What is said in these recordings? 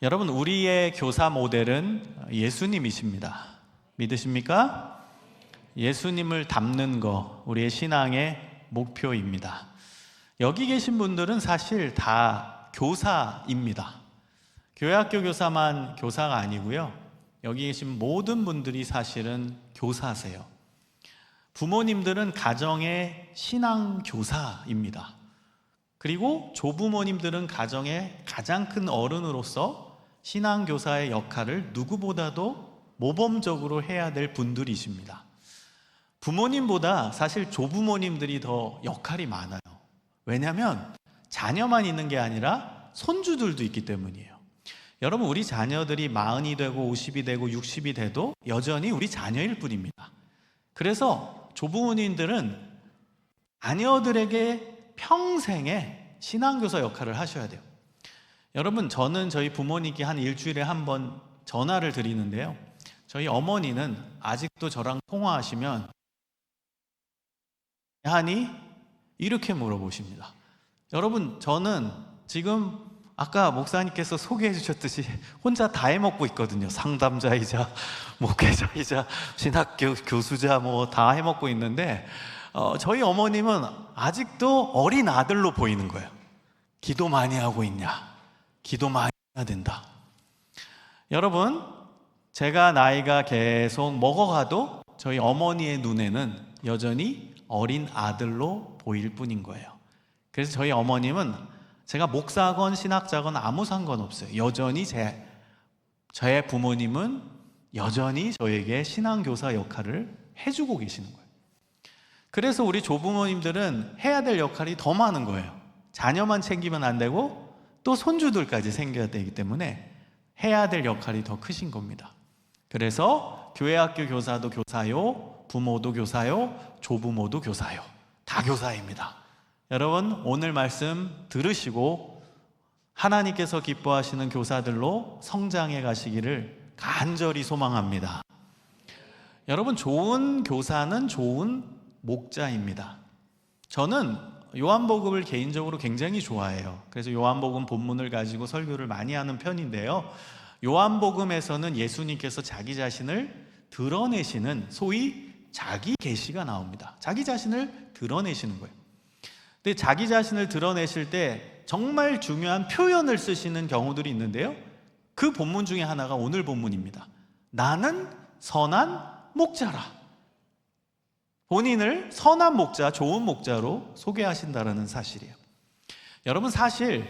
여러분, 우리의 교사 모델은 예수님이십니다. 믿으십니까? 예수님을 닮는 거 우리의 신앙의 목표입니다. 여기 계신 분들은 사실 다 교사입니다. 교회학교 교사만 교사가 아니고요, 여기 계신 모든 분들이 사실은 교사세요. 부모님들은 가정의 신앙 교사입니다. 그리고 조부모님들은 가정의 가장 큰 어른으로서 신앙 교사의 역할을 누구보다도 모범적으로 해야 될 분들이십니다. 부모님보다 사실 조부모님들이 더 역할이 많아요. 왜냐하면 자녀만 있는 게 아니라 손주들도 있기 때문이에요. 여러분, 우리 자녀들이 40이 되고 50이 되고 60이 돼도 여전히 우리 자녀일 뿐입니다. 그래서 조부모님들은 자녀들에게 평생에 신앙교사 역할을 하셔야 돼요. 여러분, 저는 저희 부모님께 한 일주일에 한 번 전화를 드리는데요, 저희 어머니는 아직도 저랑 통화하시면 하니? 이렇게 물어보십니다. 여러분, 저는 지금 아까 목사님께서 소개해 주셨듯이 혼자 다 해먹고 있거든요. 상담자이자 목회자이자 신학교 교수자 다 해먹고 있는데 저희 어머님은 아직도 어린 아들로 보이는 거예요. 기도 많이 하고 있냐? 기도 많이 해야 된다. 여러분, 제가 나이가 계속 먹어가도 저희 어머니의 눈에는 여전히 어린 아들로 보일 뿐인 거예요. 그래서 저희 어머님은 제가 목사건 신학자건 아무 상관없어요. 여전히 저의 부모님은 여전히 저에게 신앙교사 역할을 해주고 계시는 거예요. 그래서 우리 조부모님들은 해야 될 역할이 더 많은 거예요. 자녀만 챙기면 안 되고 또 손주들까지 챙겨야 되기 때문에 해야 될 역할이 더 크신 겁니다. 그래서 교회학교 교사도 교사요, 부모도 교사요, 조부모도 교사요. 다 교사입니다. 여러분, 오늘 말씀 들으시고 하나님께서 기뻐하시는 교사들로 성장해 가시기를 간절히 소망합니다. 여러분, 좋은 교사는 좋은 목자입니다. 저는 요한복음을 개인적으로 굉장히 좋아해요. 그래서 요한복음 본문을 가지고 설교를 많이 하는 편인데요, 요한복음에서는 예수님께서 자기 자신을 드러내시는 소위 자기 계시가 나옵니다. 자기 자신을 드러내시는 거예요. 근데 자기 자신을 드러내실 때 정말 중요한 표현을 쓰시는 경우들이 있는데요, 그 본문 중에 하나가 오늘 본문입니다. 나는 선한 목자라. 본인을 선한 목자, 좋은 목자로 소개하신다라는 사실이에요. 여러분, 사실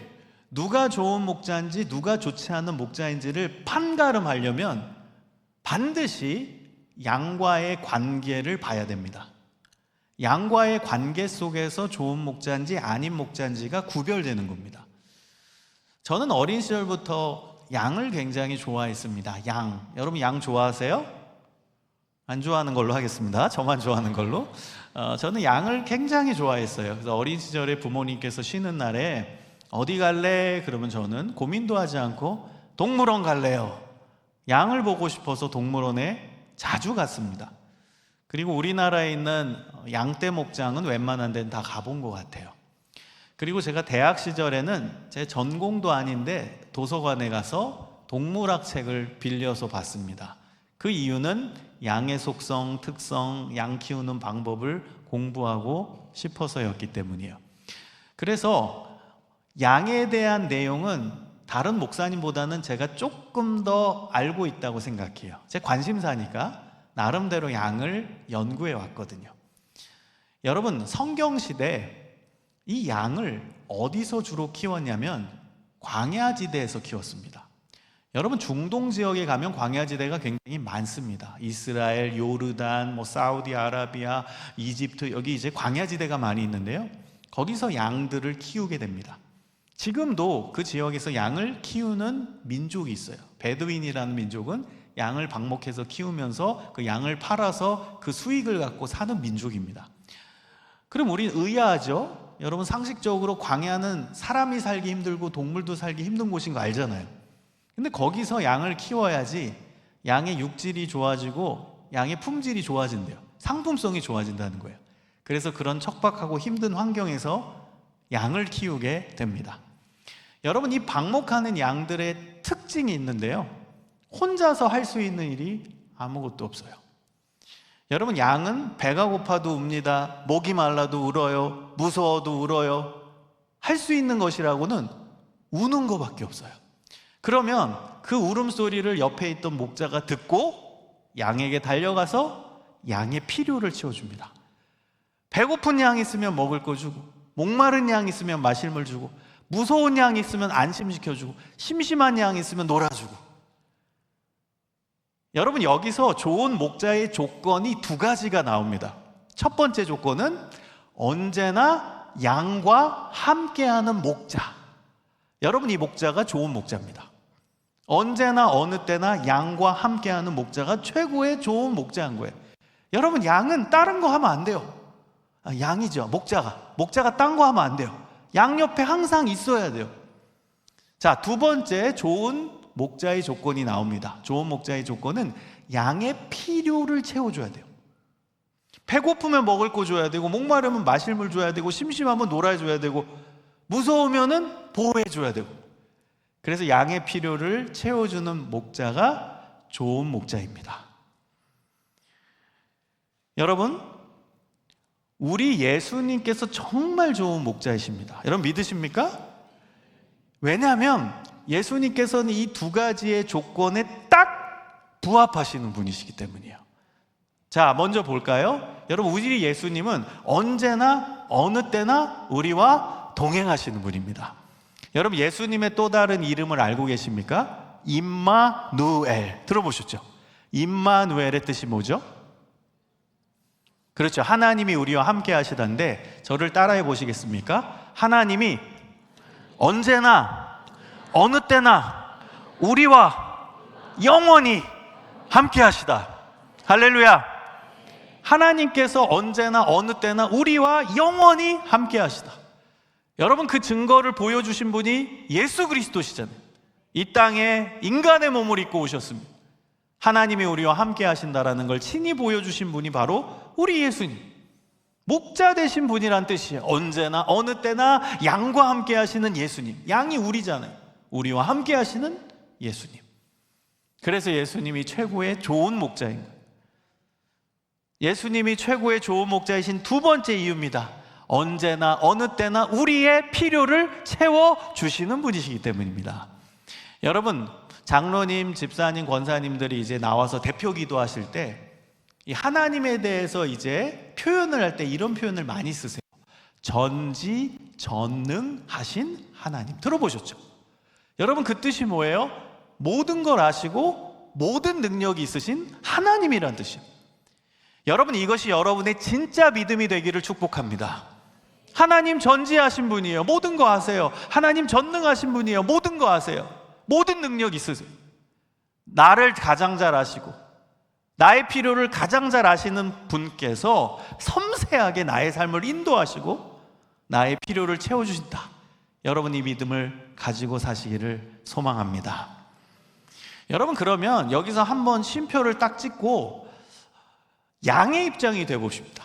누가 좋은 목자인지 누가 좋지 않은 목자인지를 판가름하려면 반드시 양과의 관계를 봐야 됩니다. 양과의 관계 속에서 좋은 목자인지 아닌 목자인지가 구별되는 겁니다. 저는 어린 시절부터 양을 굉장히 좋아했습니다. 양. 여러분, 양 좋아하세요? 안 좋아하는 걸로 하겠습니다. 저만 좋아하는 걸로. 저는 양을 굉장히 좋아했어요. 그래서 어린 시절에 부모님께서 쉬는 날에 어디 갈래? 그러면 저는 고민도 하지 않고 동물원 갈래요. 양을 보고 싶어서 동물원에 자주 갔습니다. 그리고 우리나라에 있는 양떼 목장은 웬만한 데는 다 가본 것 같아요. 그리고 제가 대학 시절에는 제 전공도 아닌데 도서관에 가서 동물학 책을 빌려서 봤습니다. 그 이유는 양의 속성, 특성, 양 키우는 방법을 공부하고 싶어서였기 때문이에요. 그래서 양에 대한 내용은 다른 목사님보다는 제가 조금 더 알고 있다고 생각해요. 제 관심사니까 나름대로 양을 연구해 왔거든요. 여러분, 성경시대 이 양을 어디서 주로 키웠냐면 광야지대에서 키웠습니다. 여러분, 중동 지역에 가면 광야지대가 굉장히 많습니다. 이스라엘, 요르단, 사우디아라비아, 이집트, 여기 이제 광야지대가 많이 있는데요, 거기서 양들을 키우게 됩니다. 지금도 그 지역에서 양을 키우는 민족이 있어요. 베두인이라는 민족은 양을 방목해서 키우면서 그 양을 팔아서 그 수익을 갖고 사는 민족입니다. 그럼 우린 의아하죠? 여러분, 상식적으로 광야는 사람이 살기 힘들고 동물도 살기 힘든 곳인 거 알잖아요. 근데 거기서 양을 키워야지 양의 육질이 좋아지고 양의 품질이 좋아진대요. 상품성이 좋아진다는 거예요. 그래서 그런 척박하고 힘든 환경에서 양을 키우게 됩니다. 여러분, 이 방목하는 양들의 특징이 있는데요. 혼자서 할 수 있는 일이 아무것도 없어요. 여러분, 양은 배가 고파도 웁니다. 목이 말라도 울어요. 무서워도 울어요. 할 수 있는 것이라고는 우는 것밖에 없어요. 그러면 그 울음소리를 옆에 있던 목자가 듣고 양에게 달려가서 양의 필요를 채워줍니다. 배고픈 양 있으면 먹을 거 주고, 목마른 양 있으면 마실 물 주고, 무서운 양 있으면 안심시켜주고, 심심한 양 있으면 놀아주고. 여러분, 여기서 좋은 목자의 조건이 두 가지가 나옵니다. 첫 번째 조건은 언제나 양과 함께하는 목자. 여러분, 이 목자가 좋은 목자입니다. 언제나 어느 때나 양과 함께하는 목자가 최고의 좋은 목자인 거예요. 여러분, 양은 다른 거 하면 안 돼요. 양이죠. 목자가 딴 거 하면 안 돼요. 양 옆에 항상 있어야 돼요. 자, 두 번째 좋은 목자의 조건이 나옵니다. 좋은 목자의 조건은 양의 필요를 채워줘야 돼요. 배고프면 먹을 거 줘야 되고, 목마르면 마실 물 줘야 되고, 심심하면 놀아줘야 되고, 무서우면은 보호해줘야 되고. 그래서 양의 필요를 채워주는 목자가 좋은 목자입니다. 여러분, 우리 예수님께서 정말 좋은 목자이십니다. 여러분, 믿으십니까? 왜냐하면 예수님께서는 이 두 가지의 조건에 딱 부합하시는 분이시기 때문이에요. 자, 먼저 볼까요? 여러분, 우리 예수님은 언제나 어느 때나 우리와 동행하시는 분입니다. 여러분, 예수님의 또 다른 이름을 알고 계십니까? 임마누엘. 들어보셨죠? 임마누엘의 뜻이 뭐죠? 그렇죠. 하나님이 우리와 함께 하시던데, 저를 따라해 보시겠습니까? 하나님이 언제나 어느 때나 우리와 영원히 함께 하시다. 할렐루야. 하나님께서 언제나 어느 때나 우리와 영원히 함께 하시다. 여러분, 그 증거를 보여주신 분이 예수 그리스도시잖아요. 이 땅에 인간의 몸을 입고 오셨습니다. 하나님이 우리와 함께 하신다라는 걸 친히 보여주신 분이 바로 우리 예수님, 목자 되신 분이란 뜻이에요. 언제나 어느 때나 양과 함께 하시는 예수님. 양이 우리잖아요. 우리와 함께 하시는 예수님. 그래서 예수님이 최고의 좋은 목자인 거예요. 예수님이 최고의 좋은 목자이신 두 번째 이유입니다. 언제나 어느 때나 우리의 필요를 채워주시는 분이시기 때문입니다. 여러분, 장로님, 집사님, 권사님들이 이제 나와서 대표 기도하실 때 이 하나님에 대해서 이제 표현을 할 때 이런 표현을 많이 쓰세요. 전지전능하신 하나님. 들어보셨죠? 여러분, 그 뜻이 뭐예요? 모든 걸 아시고 모든 능력이 있으신 하나님이란 뜻이에요. 여러분, 이것이 여러분의 진짜 믿음이 되기를 축복합니다. 하나님 전지하신 분이에요. 모든 거 아세요. 하나님 전능하신 분이에요. 모든 거 아세요. 모든 능력 있으세요. 나를 가장 잘 아시고 나의 필요를 가장 잘 아시는 분께서 섬세하게 나의 삶을 인도하시고 나의 필요를 채워주신다. 여러분, 이 믿음을 가지고 사시기를 소망합니다. 여러분, 그러면 여기서 한번 쉼표를 딱 찍고 양의 입장이 되어보십니다.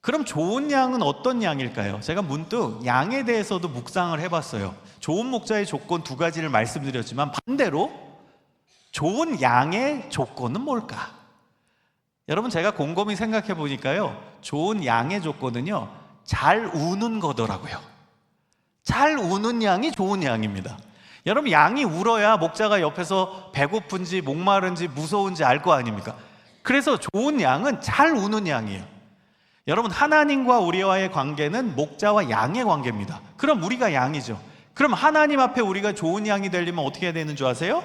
그럼 좋은 양은 어떤 양일까요? 제가 문득 양에 대해서도 묵상을 해봤어요. 좋은 목자의 조건 두 가지를 말씀드렸지만 반대로 좋은 양의 조건은 뭘까? 여러분, 제가 곰곰이 생각해 보니까요, 좋은 양의 조건은요, 잘 우는 거더라고요. 잘 우는 양이 좋은 양입니다. 여러분, 양이 울어야 목자가 옆에서 배고픈지 목마른지 무서운지 알 거 아닙니까? 그래서 좋은 양은 잘 우는 양이에요. 여러분, 하나님과 우리와의 관계는 목자와 양의 관계입니다. 그럼 우리가 양이죠. 그럼 하나님 앞에 우리가 좋은 양이 되려면 어떻게 해야 되는 줄 아세요?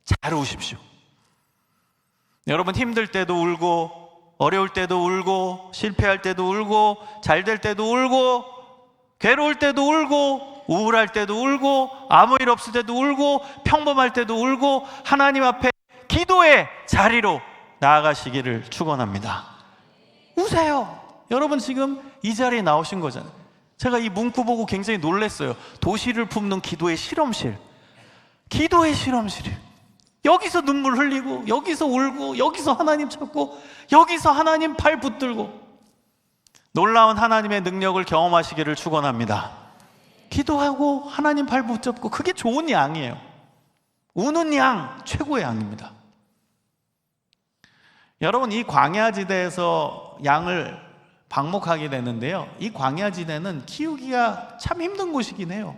잘 우십시오. 여러분, 힘들 때도 울고, 어려울 때도 울고, 실패할 때도 울고, 잘 될 때도 울고, 괴로울 때도 울고, 우울할 때도 울고, 아무 일 없을 때도 울고, 평범할 때도 울고, 하나님 앞에 기도의 자리로 나아가시기를 축원합니다. 우세요. 여러분, 지금 이 자리에 나오신 거잖아요. 제가 이 문구 보고 굉장히 놀랐어요. 도시를 품는 기도의 실험실. 기도의 실험실이에요. 여기서 눈물 흘리고, 여기서 울고, 여기서 하나님 찾고, 여기서 하나님 팔 붙들고 놀라운 하나님의 능력을 경험하시기를 축원합니다. 기도하고 하나님 팔 붙잡고, 그게 좋은 양이에요. 우는 양, 최고의 양입니다. 여러분, 이 광야지대에서 양을 방목하게 되는데요, 이 광야지대는 키우기가 참 힘든 곳이긴 해요.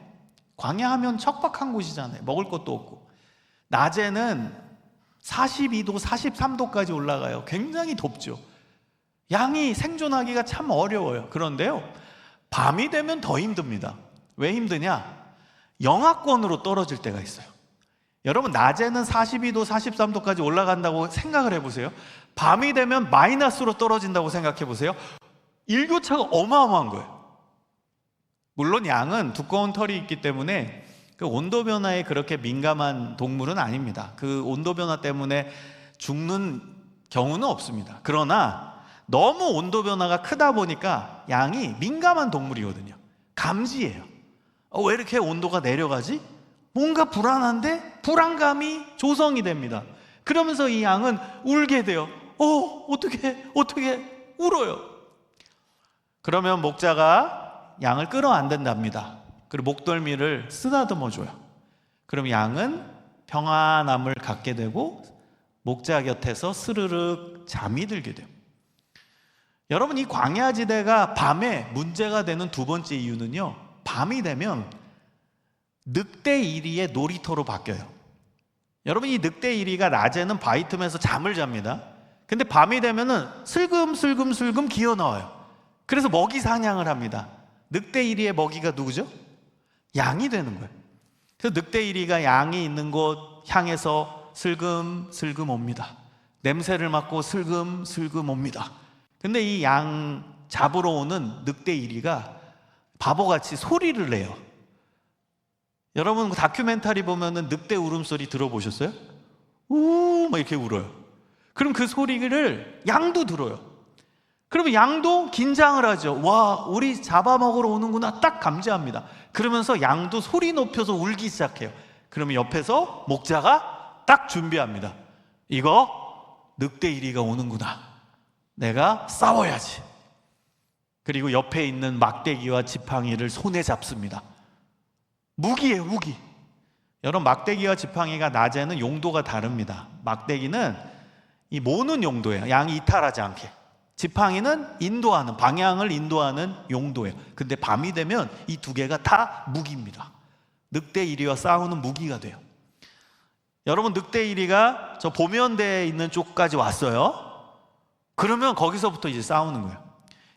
광야하면 척박한 곳이잖아요. 먹을 것도 없고. 낮에는 42도, 43도까지 올라가요. 굉장히 덥죠. 양이 생존하기가 참 어려워요. 그런데요, 밤이 되면 더 힘듭니다. 왜 힘드냐? 영하권으로 떨어질 때가 있어요. 여러분, 낮에는 42도, 43도까지 올라간다고 생각을 해보세요. 밤이 되면 마이너스로 떨어진다고 생각해 보세요. 일교차가 어마어마한 거예요. 물론 양은 두꺼운 털이 있기 때문에 그 온도 변화에 그렇게 민감한 동물은 아닙니다. 그 온도 변화 때문에 죽는 경우는 없습니다. 그러나 너무 온도 변화가 크다 보니까 양이 민감한 동물이거든요. 감지해요. 왜 이렇게 온도가 내려가지? 뭔가 불안한데 불안감이 조성이 됩니다. 그러면서 이 양은 울게 돼요. 어떻게 울어요. 그러면 목자가 양을 끌어안는답니다. 그리고 목덜미를 쓰다듬어 줘요. 그럼 양은 평안함을 갖게 되고 목자 곁에서 스르륵 잠이 들게 돼요. 여러분, 이 광야지대가 밤에 문제가 되는 두 번째 이유는요, 밤이 되면 늑대이리의 놀이터로 바뀌어요. 여러분, 이 늑대이리가 낮에는 바위 틈에서 잠을 잡니다. 근데 밤이 되면은 슬금슬금 기어 나와요. 그래서 먹이 사냥을 합니다. 늑대이리의 먹이가 누구죠? 양이 되는 거예요. 그래서 늑대이리가 양이 있는 곳 향해서 슬금슬금 옵니다. 냄새를 맡고 슬금슬금 옵니다. 근데 이 양 잡으러 오는 늑대이리가 바보같이 소리를 내요. 여러분, 다큐멘터리 보면은 늑대 울음소리 들어보셨어요? 막 이렇게 울어요. 그럼 그 소리를 양도 들어요. 그러면 양도 긴장을 하죠. 와, 우리 잡아먹으러 오는구나 딱 감지합니다. 그러면서 양도 소리 높여서 울기 시작해요. 그러면 옆에서 목자가 딱 준비합니다. 이거 늑대이리가 오는구나. 내가 싸워야지. 그리고 옆에 있는 막대기와 지팡이를 손에 잡습니다. 무기예요, 무기. 여러분, 막대기와 지팡이가 낮에는 용도가 다릅니다. 막대기는 이 모는 용도예요. 양이 이탈하지 않게. 지팡이는 인도하는, 방향을 인도하는 용도예요. 근데 밤이 되면 이 두 개가 다 무기입니다. 늑대이리와 싸우는 무기가 돼요. 여러분, 늑대이리가 저 보면대에 있는 쪽까지 왔어요. 그러면 거기서부터 이제 싸우는 거예요.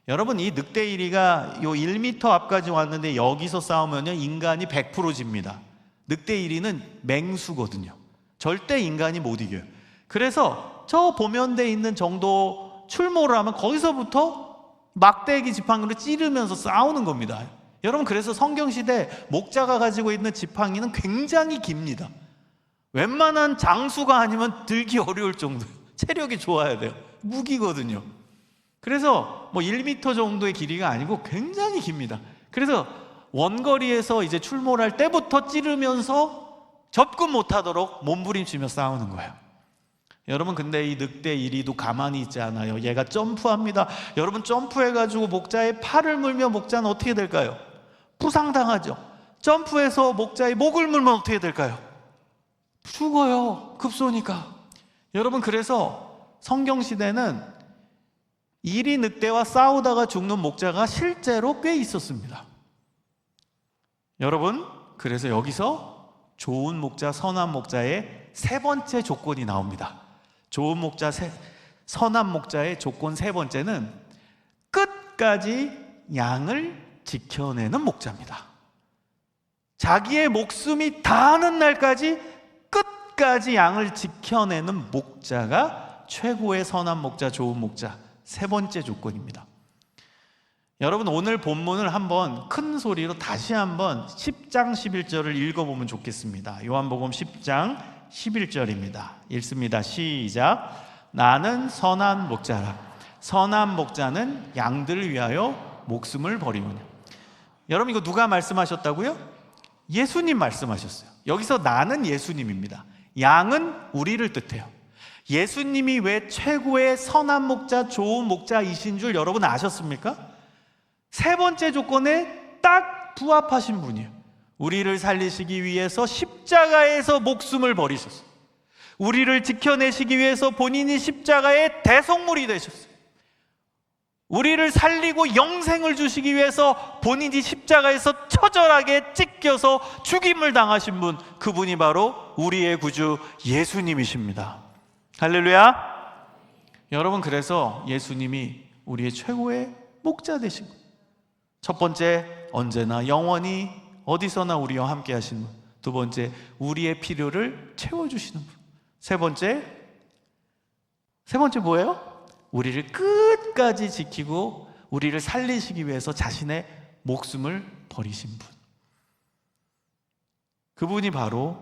여러분, 이 늑대이리가 요 1m 앞까지 왔는데 여기서 싸우면요, 인간이 100% 집니다. 늑대이리는 맹수거든요. 절대 인간이 못 이겨요. 그래서 저 보면대에 있는 정도 출몰을 하면 거기서부터 막대기 지팡이로 찌르면서 싸우는 겁니다. 여러분, 그래서 성경시대 목자가 가지고 있는 지팡이는 굉장히 깁니다. 웬만한 장수가 아니면 들기 어려울 정도예요. 체력이 좋아야 돼요. 무기거든요. 그래서 뭐 1m 정도의 길이가 아니고 굉장히 깁니다. 그래서 원거리에서 이제 출몰할 때부터 찌르면서 접근 못하도록 몸부림치며 싸우는 거예요. 여러분, 근데 이 늑대이리도 가만히 있지 않아요. 얘가 점프합니다. 여러분, 점프해가지고 목자의 팔을 물면 목자는 어떻게 될까요? 부상당하죠. 점프해서 목자의 목을 물면 어떻게 될까요? 죽어요. 급소니까. 여러분, 그래서 성경시대는 이리 늑대와 싸우다가 죽는 목자가 실제로 꽤 있었습니다. 여러분, 그래서 여기서 좋은 목자, 선한 목자의 세 번째 조건이 나옵니다. 좋은 목자, 선한 목자의 조건 세 번째는 끝까지 양을 지켜내는 목자입니다. 자기의 목숨이 다하는 날까지 끝까지 양을 지켜내는 목자가 최고의 선한 목자, 좋은 목자, 세 번째 조건입니다. 여러분, 오늘 본문을 한번 큰 소리로 다시 한번 10장 11절을 읽어보면 좋겠습니다. 요한복음 10장 11절입니다. 읽습니다. 시작. 나는 선한 목자라. 선한 목자는 양들을 위하여 목숨을 버리느냐. 여러분, 이거 누가 말씀하셨다고요? 예수님 말씀하셨어요. 여기서 나는 예수님입니다. 양은 우리를 뜻해요. 예수님이 왜 최고의 선한 목자, 좋은 목자이신 줄 여러분 아셨습니까? 세 번째 조건에 딱 부합하신 분이에요. 우리를 살리시기 위해서 십자가에서 목숨을 버리셨어요. 우리를 지켜내시기 위해서 본인이 십자가의 대속물이 되셨어요. 우리를 살리고 영생을 주시기 위해서 본인이 십자가에서 처절하게 찢겨서 죽임을 당하신 분, 그분이 바로 우리의 구주 예수님이십니다. 할렐루야. 여러분, 그래서 예수님이 우리의 최고의 목자 되신 분. 첫 번째, 언제나 영원히 어디서나 우리와 함께 하시는 분. 두 번째, 우리의 필요를 채워주시는 분. 세 번째 뭐예요? 우리를 끝까지 지키고 우리를 살리시기 위해서 자신의 목숨을 버리신 분. 그분이 바로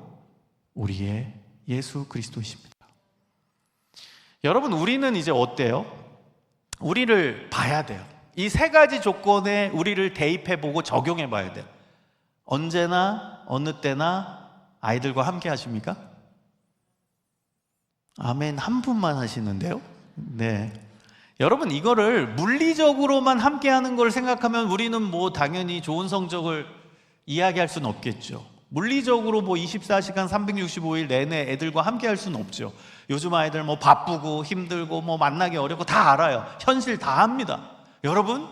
우리의 예수 그리스도이십니다. 여러분, 우리는 이제 어때요? 우리를 봐야 돼요. 이 세 가지 조건에 우리를 대입해보고 적용해봐야 돼요. 언제나 어느 때나 아이들과 함께 하십니까? 아멘 한 분만 하시는데요. 네, 여러분, 이거를 물리적으로만 함께하는 걸 생각하면 우리는 뭐 당연히 좋은 성적을 이야기할 수는 없겠죠. 물리적으로 뭐 24시간 365일 내내 애들과 함께할 수는 없죠. 요즘 아이들 뭐 바쁘고 힘들고 뭐 만나기 어렵고 다 알아요. 현실 다 합니다. 여러분,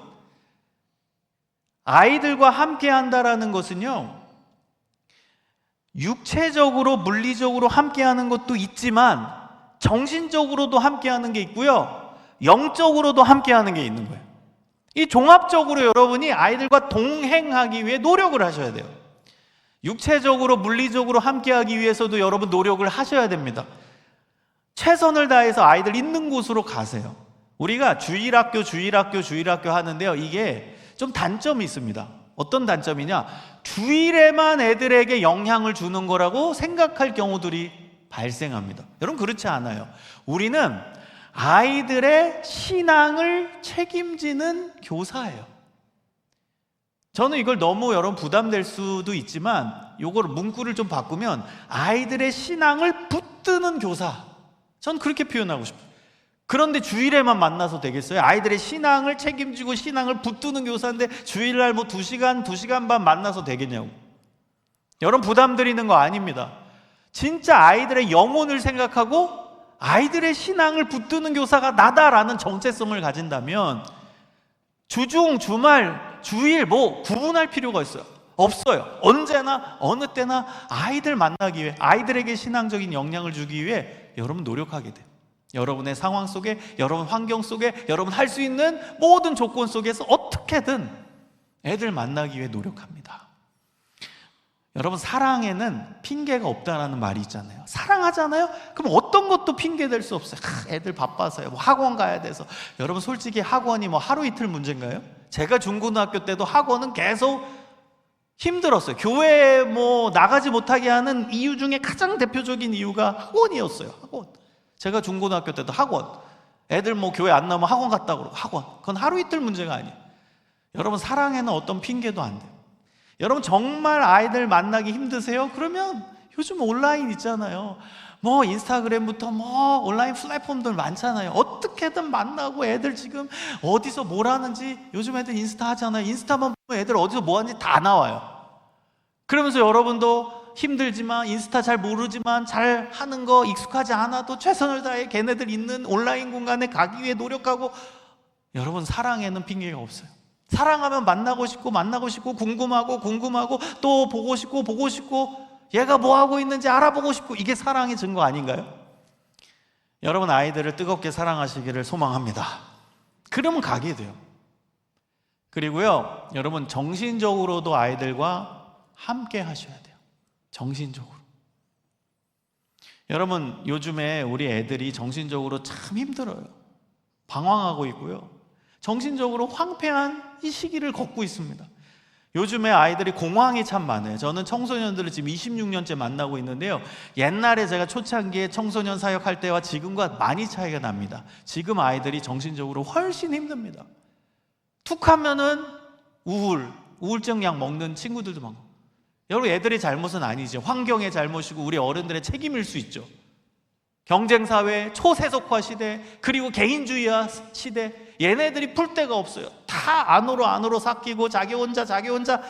아이들과 함께한다라는 것은요, 육체적으로 물리적으로 함께하는 것도 있지만 정신적으로도 함께하는 게 있고요, 영적으로도 함께하는 게 있는 거예요. 이 종합적으로 여러분이 아이들과 동행하기 위해 노력을 하셔야 돼요. 육체적으로 물리적으로 함께하기 위해서도 여러분 노력을 하셔야 됩니다. 최선을 다해서 아이들 있는 곳으로 가세요. 우리가 주일학교 하는데요, 이게 좀 단점이 있습니다. 어떤 단점이냐? 주일에만 애들에게 영향을 주는 거라고 생각할 경우들이 발생합니다. 여러분, 그렇지 않아요. 우리는 아이들의 신앙을 책임지는 교사예요. 저는 이걸 너무 여러분 부담될 수도 있지만 요걸 문구를 좀 바꾸면 아이들의 신앙을 붙드는 교사, 전 그렇게 표현하고 싶어요. 그런데 주일에만 만나서 되겠어요? 아이들의 신앙을 책임지고 신앙을 붙드는 교사인데 주일날 뭐 2시간 반 만나서 되겠냐고. 여러분, 부담 드리는 거 아닙니다. 진짜 아이들의 영혼을 생각하고 아이들의 신앙을 붙드는 교사가 나다라는 정체성을 가진다면 주중, 주말, 주일 뭐 구분할 필요가 없어요. 언제나 어느 때나 아이들 만나기 위해, 아이들에게 신앙적인 영향을 주기 위해 여러분 노력하게 돼요. 여러분의 상황 속에, 여러분 환경 속에, 여러분 할 수 있는 모든 조건 속에서 어떻게든 애들 만나기 위해 노력합니다. 여러분, 사랑에는 핑계가 없다라는 말이 있잖아요. 사랑하잖아요? 그럼 어떤 것도 핑계 될 수 없어요. 애들 바빠서요, 뭐 학원 가야 돼서. 여러분, 솔직히 학원이 뭐 하루 이틀 문제인가요? 제가 중고등학교 때도 학원은 계속 힘들었어요. 교회에 뭐 나가지 못하게 하는 이유 중에 가장 대표적인 이유가 학원이었어요. 학원. 제가 중고등학교 때도 학원. 애들 뭐 교회 안 나오면 학원 갔다 그러고 학원. 그건 하루 이틀 문제가 아니에요. 여러분, 사랑에는 어떤 핑계도 안 돼요. 여러분, 정말 아이들 만나기 힘드세요? 그러면 요즘 온라인 있잖아요. 뭐 인스타그램부터 뭐 온라인 플랫폼들 많잖아요. 어떻게든 만나고 애들 지금 어디서 뭘 하는지, 요즘 애들 인스타 하잖아요. 인스타만 보면 애들 어디서 뭐 하는지 다 나와요. 그러면서 여러분도 힘들지만, 인스타 잘 모르지만, 잘 하는 거 익숙하지 않아도 최선을 다해 걔네들 있는 온라인 공간에 가기 위해 노력하고. 여러분, 사랑에는 핑계가 없어요. 사랑하면 만나고 싶고 궁금하고 또 보고 싶고 얘가 뭐 하고 있는지 알아보고 싶고, 이게 사랑의 증거 아닌가요? 여러분, 아이들을 뜨겁게 사랑하시기를 소망합니다. 그러면 가게 돼요. 그리고요, 여러분, 정신적으로도 아이들과 함께 하셔야 돼요. 정신적으로. 여러분, 요즘에 우리 애들이 정신적으로 참 힘들어요. 방황하고 있고요, 정신적으로 황폐한 이 시기를 걷고 있습니다. 요즘에 아이들이 공황이 참 많아요. 저는 청소년들을 지금 26년째 만나고 있는데요, 옛날에 제가 초창기에 청소년 사역할 때와 지금과 많이 차이가 납니다. 지금 아이들이 정신적으로 훨씬 힘듭니다. 툭 하면은 우울증 약 먹는 친구들도 많고. 여러분, 애들의 잘못은 아니죠. 환경의 잘못이고 우리 어른들의 책임일 수 있죠. 경쟁사회, 초세속화 시대, 그리고 개인주의화 시대, 얘네들이 풀 데가 없어요. 다 안으로 삭히고 자기 혼자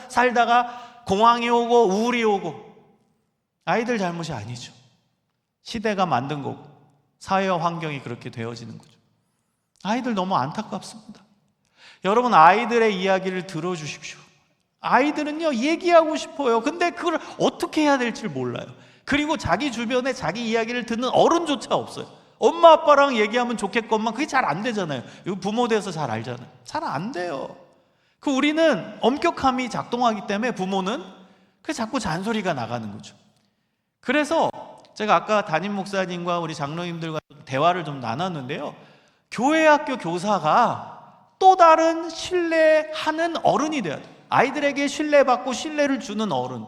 살다가 공황이 오고 우울이 오고. 아이들 잘못이 아니죠. 시대가 만든 거고 사회와 환경이 그렇게 되어지는 거죠. 아이들 너무 안타깝습니다. 여러분, 아이들의 이야기를 들어주십시오. 아이들은요, 얘기하고 싶어요. 근데 그걸 어떻게 해야 될지 몰라요. 그리고 자기 주변에 자기 이야기를 듣는 어른조차 없어요. 엄마 아빠랑 얘기하면 좋겠건만 그게 잘 안 되잖아요. 이거 부모 돼서 잘 알잖아요. 잘 안 돼요. 우리는 엄격함이 작동하기 때문에 부모는 그 자꾸 잔소리가 나가는 거죠. 그래서 제가 아까 담임 목사님과 우리 장로님들과 대화를 좀 나눴는데요, 교회 학교 교사가 또 다른 신뢰하는 어른이 돼야 돼요. 아이들에게 신뢰받고 신뢰를 주는 어른.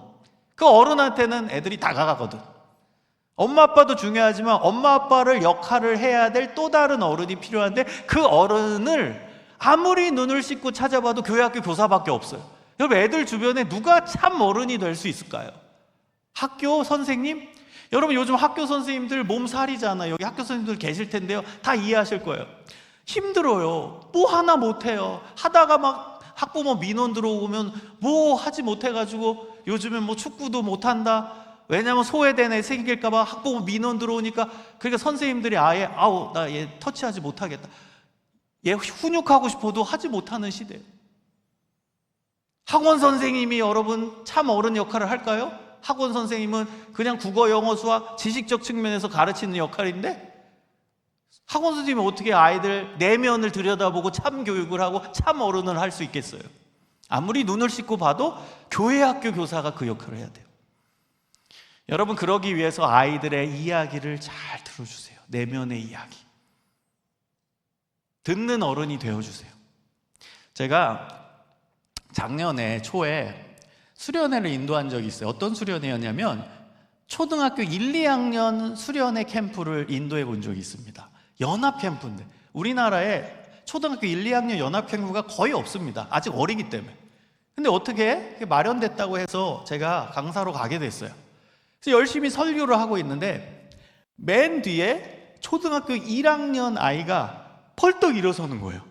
그 어른한테는 애들이 다가가거든. 엄마 아빠도 중요하지만 엄마 아빠를 역할을 해야 될 또 다른 어른이 필요한데, 그 어른을 아무리 눈을 씻고 찾아봐도 교회 학교 교사밖에 없어요. 여러분, 애들 주변에 누가 참 어른이 될 수 있을까요? 학교 선생님? 여러분, 요즘 학교 선생님들 몸살이잖아요. 여기 학교 선생님들 계실 텐데요, 다 이해하실 거예요. 힘들어요. 뭐 하나 못해요. 하다가 막 학부모 민원 들어오면 뭐 하지 못해가지고 요즘엔 뭐 축구도 못한다. 왜냐면 소외된 애 생길까봐 학부모 민원 들어오니까, 그러니까 선생님들이 아예 아우 나 얘 터치하지 못하겠다. 얘 훈육하고 싶어도 하지 못하는 시대예요. 학원 선생님이 여러분 참 어른 역할을 할까요? 학원 선생님은 그냥 국어, 영어, 수학 지식적 측면에서 가르치는 역할인데, 학원 선생님이 어떻게 아이들 내면을 들여다보고 참 교육을 하고 참 어른을 할 수 있겠어요? 아무리 눈을 씻고 봐도 교회 학교 교사가 그 역할을 해야 돼요. 여러분, 그러기 위해서 아이들의 이야기를 잘 들어주세요. 내면의 이야기. 듣는 어른이 되어주세요. 제가 작년에 초에 수련회를 인도한 적이 있어요. 어떤 수련회였냐면 초등학교 1, 2학년 수련회 캠프를 인도해 본 적이 있습니다. 연합 캠프인데, 우리나라에 초등학교 1, 2학년 연합 캠프가 거의 없습니다. 아직 어리기 때문에. 근데 어떻게 마련됐다고 해서 제가 강사로 가게 됐어요. 그래서 열심히 설교를 하고 있는데 맨 뒤에 초등학교 1학년 아이가 펄떡 일어서는 거예요.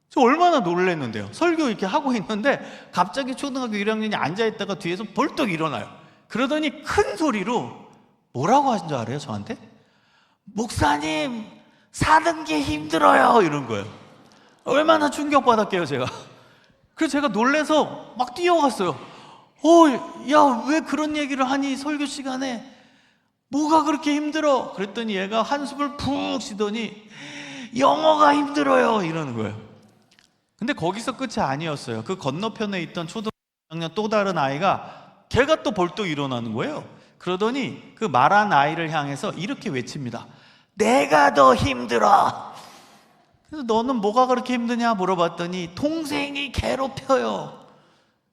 저 얼마나 놀랐는데요. 설교 이렇게 하고 있는데 갑자기 초등학교 1학년이 앉아있다가 뒤에서 벌떡 일어나요. 그러더니 큰 소리로 뭐라고 하신 줄 알아요? 저한테? 목사님, 사는 게 힘들어요, 이런 거예요. 얼마나 충격받았게요, 제가. 그래서 제가 놀라서 막 뛰어갔어요. 야, 왜 그런 얘기를 하니, 설교 시간에? 뭐가 그렇게 힘들어? 그랬더니 얘가 한숨을 푹 쉬더니 영어가 힘들어요, 이러는 거예요. 근데 거기서 끝이 아니었어요. 그 건너편에 있던 초등학교 1학년 또 다른 아이가 걔가 또 벌떡 일어나는 거예요. 그러더니 그 말한 아이를 향해서 이렇게 외칩니다. 내가 더 힘들어. 그래서 너는 뭐가 그렇게 힘드냐 물어봤더니 동생이 괴롭혀요.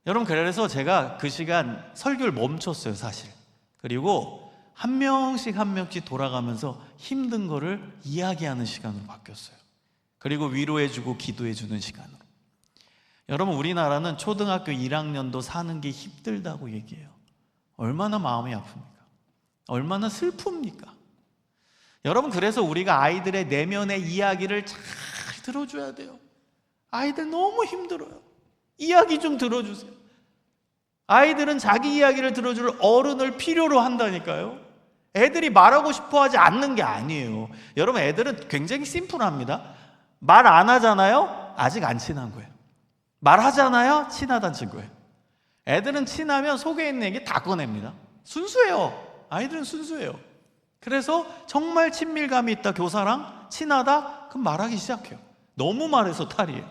여러분, 그래서 제가 그 시간 설교를 멈췄어요, 사실. 그리고 한 명씩 한 명씩 돌아가면서 힘든 거를 이야기하는 시간으로 바뀌었어요. 그리고 위로해주고 기도해주는 시간으로. 여러분, 우리나라는 초등학교 1학년도 사는 게 힘들다고 얘기해요. 얼마나 마음이 아픕니까? 얼마나 슬픕니까? 여러분, 그래서 우리가 아이들의 내면의 이야기를 잘 들어줘야 돼요. 아이들 너무 힘들어요. 이야기 좀 들어주세요. 아이들은 자기 이야기를 들어줄 어른을 필요로 한다니까요. 애들이 말하고 싶어 하지 않는 게 아니에요. 여러분, 애들은 굉장히 심플합니다. 말 안 하잖아요? 아직 안 친한 거예요. 말하잖아요? 친하다는 친구예요. 애들은 친하면 속에 있는 얘기 다 꺼냅니다. 순수해요. 아이들은 순수해요. 그래서 정말 친밀감이 있다, 교사랑 친하다, 그럼 말하기 시작해요. 너무 말해서 탈이에요.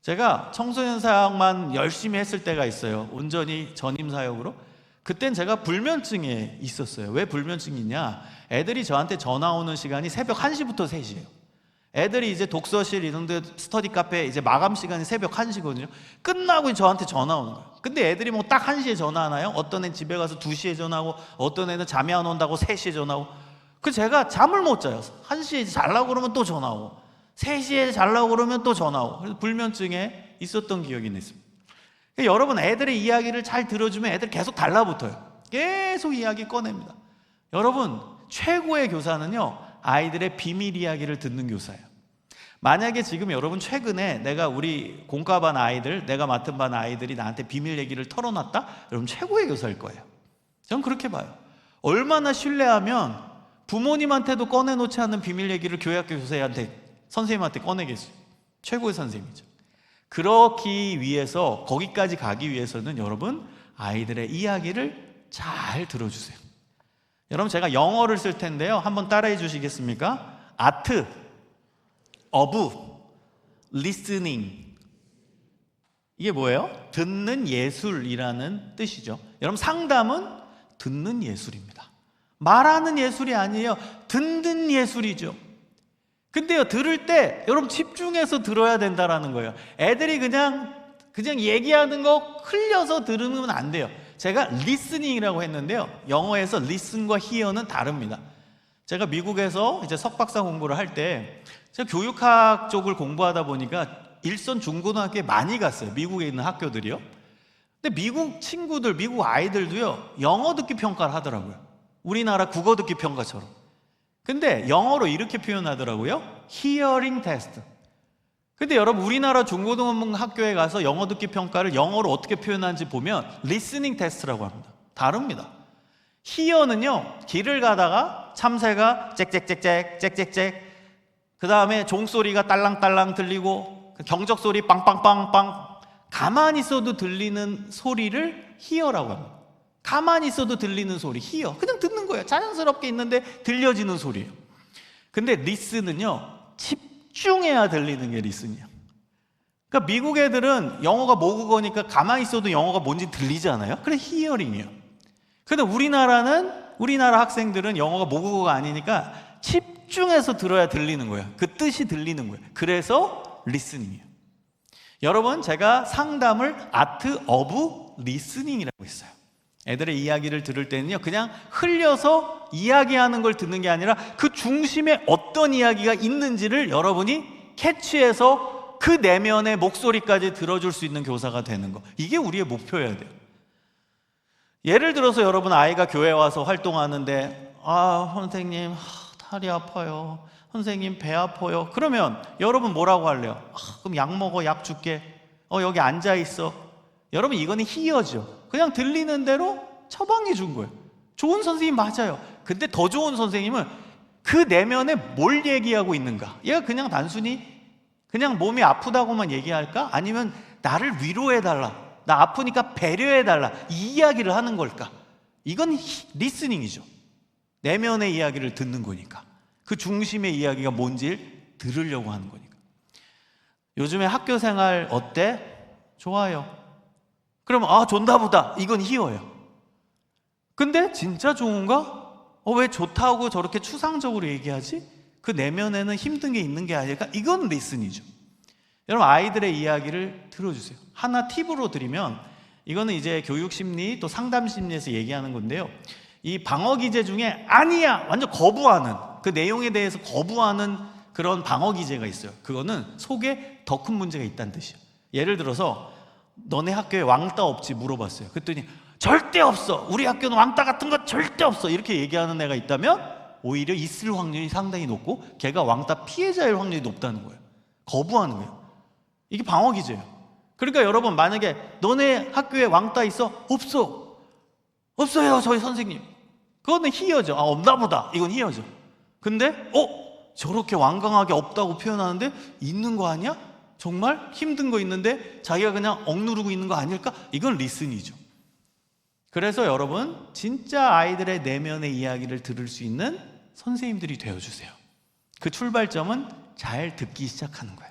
제가 청소년 사역만 열심히 했을 때가 있어요. 온전히 전임 사역으로. 그땐 제가 불면증에 있었어요. 왜 불면증이냐? 애들이 저한테 전화 오는 시간이 새벽 1시부터 3시예요. 애들이 이제 독서실 이런 데 스터디 카페 이제 마감 시간이 새벽 1시거든요. 끝나고 저한테 전화 오는 거예요. 근데 애들이 뭐 딱 1시에 전화하나요? 어떤 애는 집에 가서 2시에 전화하고, 어떤 애는 잠이 안 온다고 3시에 전화하고. 그 제가 잠을 못 자요. 1시에 자려고 그러면 또 전화오고, 3시에 자려고 그러면 또 전화오고. 그래서 불면증에 있었던 기억이 있습니다. 그러니까 여러분, 애들의 이야기를 잘 들어주면 애들 계속 달라붙어요. 계속 이야기 꺼냅니다. 여러분, 최고의 교사는요, 아이들의 비밀 이야기를 듣는 교사예요. 만약에 지금 여러분 최근에 내가 우리 공과반 아이들, 내가 맡은 반 아이들이 나한테 비밀 얘기를 털어놨다? 여러분 최고의 교사일 거예요. 저는 그렇게 봐요. 얼마나 신뢰하면 부모님한테도 꺼내놓지 않는 비밀 얘기를 교회학교 교사한테, 선생님한테 꺼내겠어요. 최고의 선생님이죠. 그렇기 위해서, 거기까지 가기 위해서는 여러분 아이들의 이야기를 잘 들어주세요. 여러분 제가 영어를 쓸 텐데요. 한번 따라해 주시겠습니까? 아트 of listening. 이게 뭐예요? 듣는 예술이라는 뜻이죠. 여러분 상담은 듣는 예술입니다. 말하는 예술이 아니에요. 듣는 예술이죠. 근데요, 들을 때 여러분 집중해서 들어야 된다라는 거예요. 애들이 그냥 얘기하는 거 흘려서 들으면 안 돼요. 제가 listening이라고 했는데요, 영어에서 listen과 hear는 다릅니다. 제가 미국에서 이제 석박사 공부를 할 때 제가 교육학 쪽을 공부하다 보니까 일선 중고등학교에 많이 갔어요. 미국에 있는 학교들이요. 근데 미국 친구들, 미국 아이들도요, 영어 듣기 평가를 하더라고요. 우리나라 국어 듣기 평가처럼. 근데 영어로 이렇게 표현하더라고요. hearing test. 근데 여러분 우리나라 중고등학교에 가서 영어 듣기 평가를 영어로 어떻게 표현하는지 보면 listening test라고 합니다. 다릅니다. hear는요, 길을 가다가 참새가 짹짹짹짹 그 다음에 종소리가 딸랑딸랑 들리고 경적소리 빵빵빵빵, 가만히 있어도 들리는 소리를 hear라고 합니다. 가만히 있어도 들리는 소리, hear. 그냥 듣는 거예요. 자연스럽게 있는데 들려지는 소리예요. 근데 listen은요, 집중해야 들리는 게 listen이에요. 그러니까 미국 애들은 영어가 모국어니까 가만히 있어도 영어가 뭔지 들리지 않아요? 그래 hearing이에요. 근데 우리나라 학생들은 영어가 모국어가 아니니까 집중해서 들어야 들리는 거예요. 그 뜻이 들리는 거예요. 그래서 listening이에요. 여러분 제가 상담을 art of listening이라고 했어요. 애들의 이야기를 들을 때는요, 그냥 흘려서 이야기하는 걸 듣는 게 아니라 그 중심에 어떤 이야기가 있는지를 여러분이 캐치해서 그 내면의 목소리까지 들어줄 수 있는 교사가 되는 거. 이게 우리의 목표여야 돼요. 예를 들어서 여러분 아이가 교회 와서 활동하는데, 선생님 다리 아파요, 선생님 배 아파요. 그러면 여러분 뭐라고 할래요? 그럼 약 먹어, 약 줄게. 여기 앉아 있어. 여러분 이거는 히어죠. 그냥 들리는 대로 처방해 준 거예요. 좋은 선생님 맞아요. 근데 더 좋은 선생님은 그 내면에 뭘 얘기하고 있는가? 얘가 그냥 단순히 그냥 몸이 아프다고만 얘기할까? 아니면 나를 위로해달라, 나 아프니까 배려해달라, 이 이야기를 하는 걸까? 이건 리스닝이죠. 내면의 이야기를 듣는 거니까. 그 중심의 이야기가 뭔지 들으려고 하는 거니까. 요즘에 학교 생활 어때? 좋아요. 그러면 좋나 보다. 이건 희어예요. 근데 진짜 좋은가? 왜 좋다고 저렇게 추상적으로 얘기하지? 그 내면에는 힘든 게 있는 게 아닐까? 이건 리슨이죠. 여러분 아이들의 이야기를 들어주세요. 하나 팁으로 드리면, 이거는 이제 교육심리 또 상담심리에서 얘기하는 건데요, 이 방어기제 중에 아니야, 완전 거부하는, 그 내용에 대해서 거부하는 그런 방어기제가 있어요. 그거는 속에 더 큰 문제가 있다는 뜻이에요. 예를 들어서 너네 학교에 왕따 없지 물어봤어요. 그랬더니 절대 없어, 우리 학교는 왕따 같은 거 절대 없어, 이렇게 얘기하는 애가 있다면 오히려 있을 확률이 상당히 높고 걔가 왕따 피해자일 확률이 높다는 거예요. 거부하는 거예요. 이게 방어기제예요. 그러니까 여러분 만약에 너네 학교에 왕따 있어? 없어요 저희 선생님. 그거는 희어죠. 없나 보다. 이건 희어죠. 근데 저렇게 완강하게 없다고 표현하는데 있는 거 아니야? 정말 힘든 거 있는데 자기가 그냥 억누르고 있는 거 아닐까? 이건 리슨이죠. 그래서 여러분 진짜 아이들의 내면의 이야기를 들을 수 있는 선생님들이 되어주세요. 그 출발점은 잘 듣기 시작하는 거예요.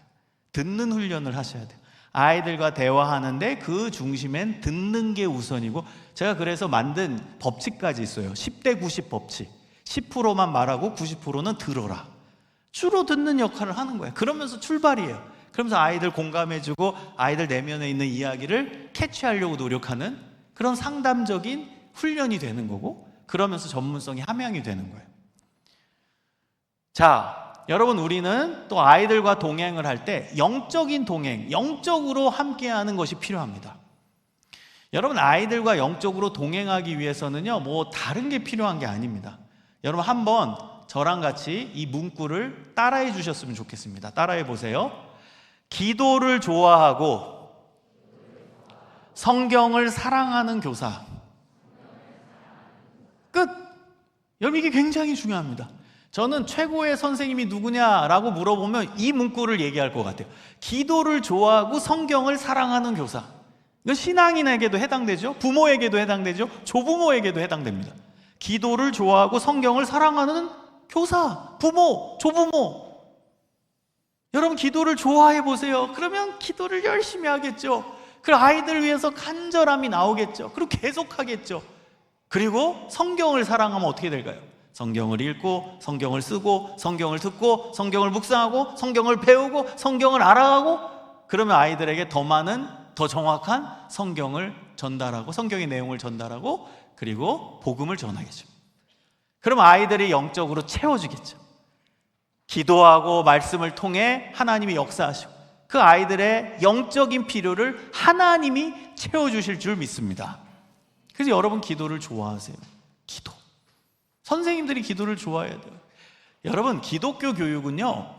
듣는 훈련을 하셔야 돼요. 아이들과 대화하는데 그 중심엔 듣는 게 우선이고, 제가 그래서 만든 법칙까지 있어요. 10대 90 법칙. 10%만 말하고 90%는 들어라. 주로 듣는 역할을 하는 거예요. 그러면서 출발이에요. 그러면서 아이들 공감해주고 아이들 내면에 있는 이야기를 캐치하려고 노력하는 그런 상담적인 훈련이 되는 거고, 그러면서 전문성이 함양이 되는 거예요. 자, 여러분 우리는 또 아이들과 동행을 할 때 영적인 동행, 영적으로 함께하는 것이 필요합니다. 여러분 아이들과 영적으로 동행하기 위해서는요, 뭐 다른 게 필요한 게 아닙니다. 여러분 한번 저랑 같이 이 문구를 따라해 주셨으면 좋겠습니다. 따라해 보세요. 기도를 좋아하고 성경을 사랑하는 교사. 끝. 여러분, 이게 굉장히 중요합니다. 저는 최고의 선생님이 누구냐라고 물어보면 이 문구를 얘기할 것 같아요. 기도를 좋아하고 성경을 사랑하는 교사. 이건 신앙인에게도 해당되죠. 부모에게도 해당되죠. 조부모에게도 해당됩니다. 기도를 좋아하고 성경을 사랑하는 교사, 부모, 조부모. 여러분, 기도를 좋아해 보세요. 그러면 기도를 열심히 하겠죠. 그 아이들 위해서 간절함이 나오겠죠. 그리고 계속 하겠죠. 그리고 성경을 사랑하면 어떻게 될까요? 성경을 읽고, 성경을 쓰고, 성경을 듣고, 성경을 묵상하고, 성경을 배우고, 성경을 알아가고, 그러면 아이들에게 더 많은, 더 정확한 성경을 전달하고, 성경의 내용을 전달하고, 그리고 복음을 전하겠죠. 그럼 아이들이 영적으로 채워지겠죠. 기도하고 말씀을 통해 하나님이 역사하시고 그 아이들의 영적인 필요를 하나님이 채워주실 줄 믿습니다. 그래서 여러분, 기도를 좋아하세요. 기도. 선생님들이 기도를 좋아해야 돼요. 여러분, 기독교 교육은요,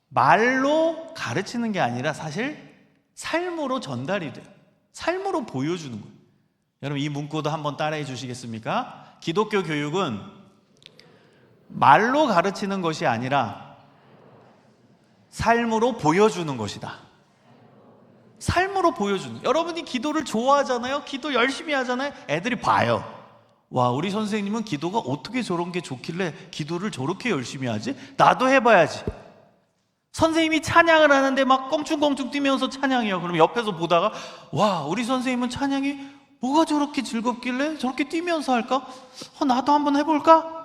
말로 가르치는 게 아니라 사실 삶으로 전달이 돼요. 삶으로 보여주는 거예요. 여러분, 이 문구도 한번 따라해 주시겠습니까? 기독교 교육은 말로 가르치는 것이 아니라 삶으로 보여주는 것이다. 삶으로 보여주는. 여러분이 기도를 좋아하잖아요. 기도 열심히 하잖아요. 애들이 봐요. 와, 우리 선생님은 기도가 어떻게 저런 게 좋길래 기도를 저렇게 열심히 하지? 나도 해봐야지. 선생님이 찬양을 하는데 막 껑충껑충 뛰면서 찬양해요. 그럼 옆에서 보다가 와, 우리 선생님은 찬양이 뭐가 저렇게 즐겁길래 저렇게 뛰면서 할까? 나도 한번 해볼까?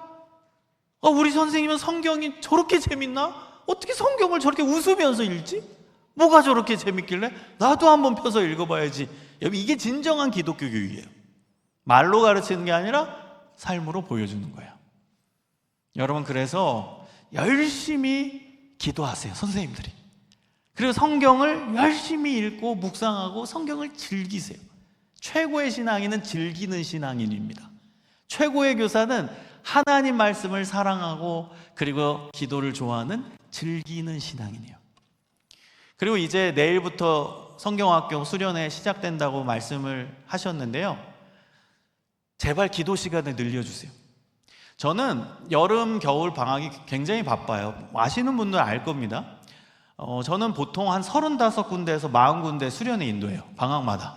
우리 선생님은 성경이 저렇게 재밌나? 어떻게 성경을 저렇게 웃으면서 읽지? 뭐가 저렇게 재밌길래? 나도 한번 펴서 읽어봐야지. 여러분, 이게 진정한 기독교 교육이에요. 말로 가르치는 게 아니라 삶으로 보여주는 거예요. 여러분, 그래서 열심히 기도하세요, 선생님들이. 그리고 성경을 열심히 읽고 묵상하고 성경을 즐기세요. 최고의 신앙인은 즐기는 신앙인입니다. 최고의 교사는 하나님 말씀을 사랑하고 그리고 기도를 좋아하는 즐기는 신앙이네요. 그리고 이제 내일부터 성경학교 수련회 시작된다고 말씀을 하셨는데요. 제발 기도 시간을 늘려주세요. 저는 여름, 겨울 방학이 굉장히 바빠요. 아시는 분들 알 겁니다. 저는 보통 한 35군데에서 40군데 수련회 인도해요. 방학마다.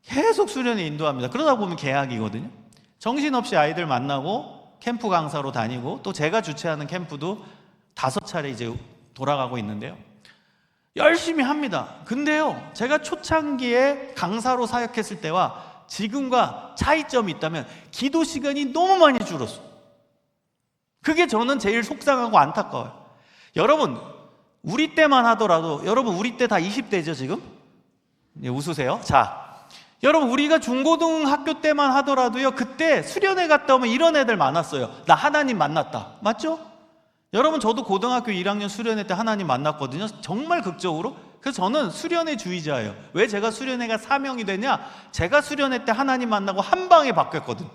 계속 수련회 인도합니다. 그러다 보면 개학이거든요. 정신없이 아이들 만나고 캠프 강사로 다니고 또 제가 주최하는 캠프도 5차례 이제 돌아가고 있는데요. 열심히 합니다. 근데요, 제가 초창기에 강사로 사역했을 때와 지금과 차이점이 있다면 기도 시간이 너무 많이 줄었어요. 그게 저는 제일 속상하고 안타까워요. 여러분, 우리 때만 하더라도, 여러분 우리 때 다 20대죠 지금? 네, 웃으세요. 자, 여러분 우리가 중고등학교 때만 하더라도요, 그때 수련회 갔다 오면 이런 애들 많았어요. 나 하나님 만났다. 맞죠? 여러분, 저도 고등학교 1학년 수련회 때 하나님 만났거든요. 정말 극적으로. 그래서 저는 수련회 주의자예요. 왜 제가 수련회가 사명이 되냐? 제가 수련회 때 하나님 만나고 한 방에 바뀌었거든.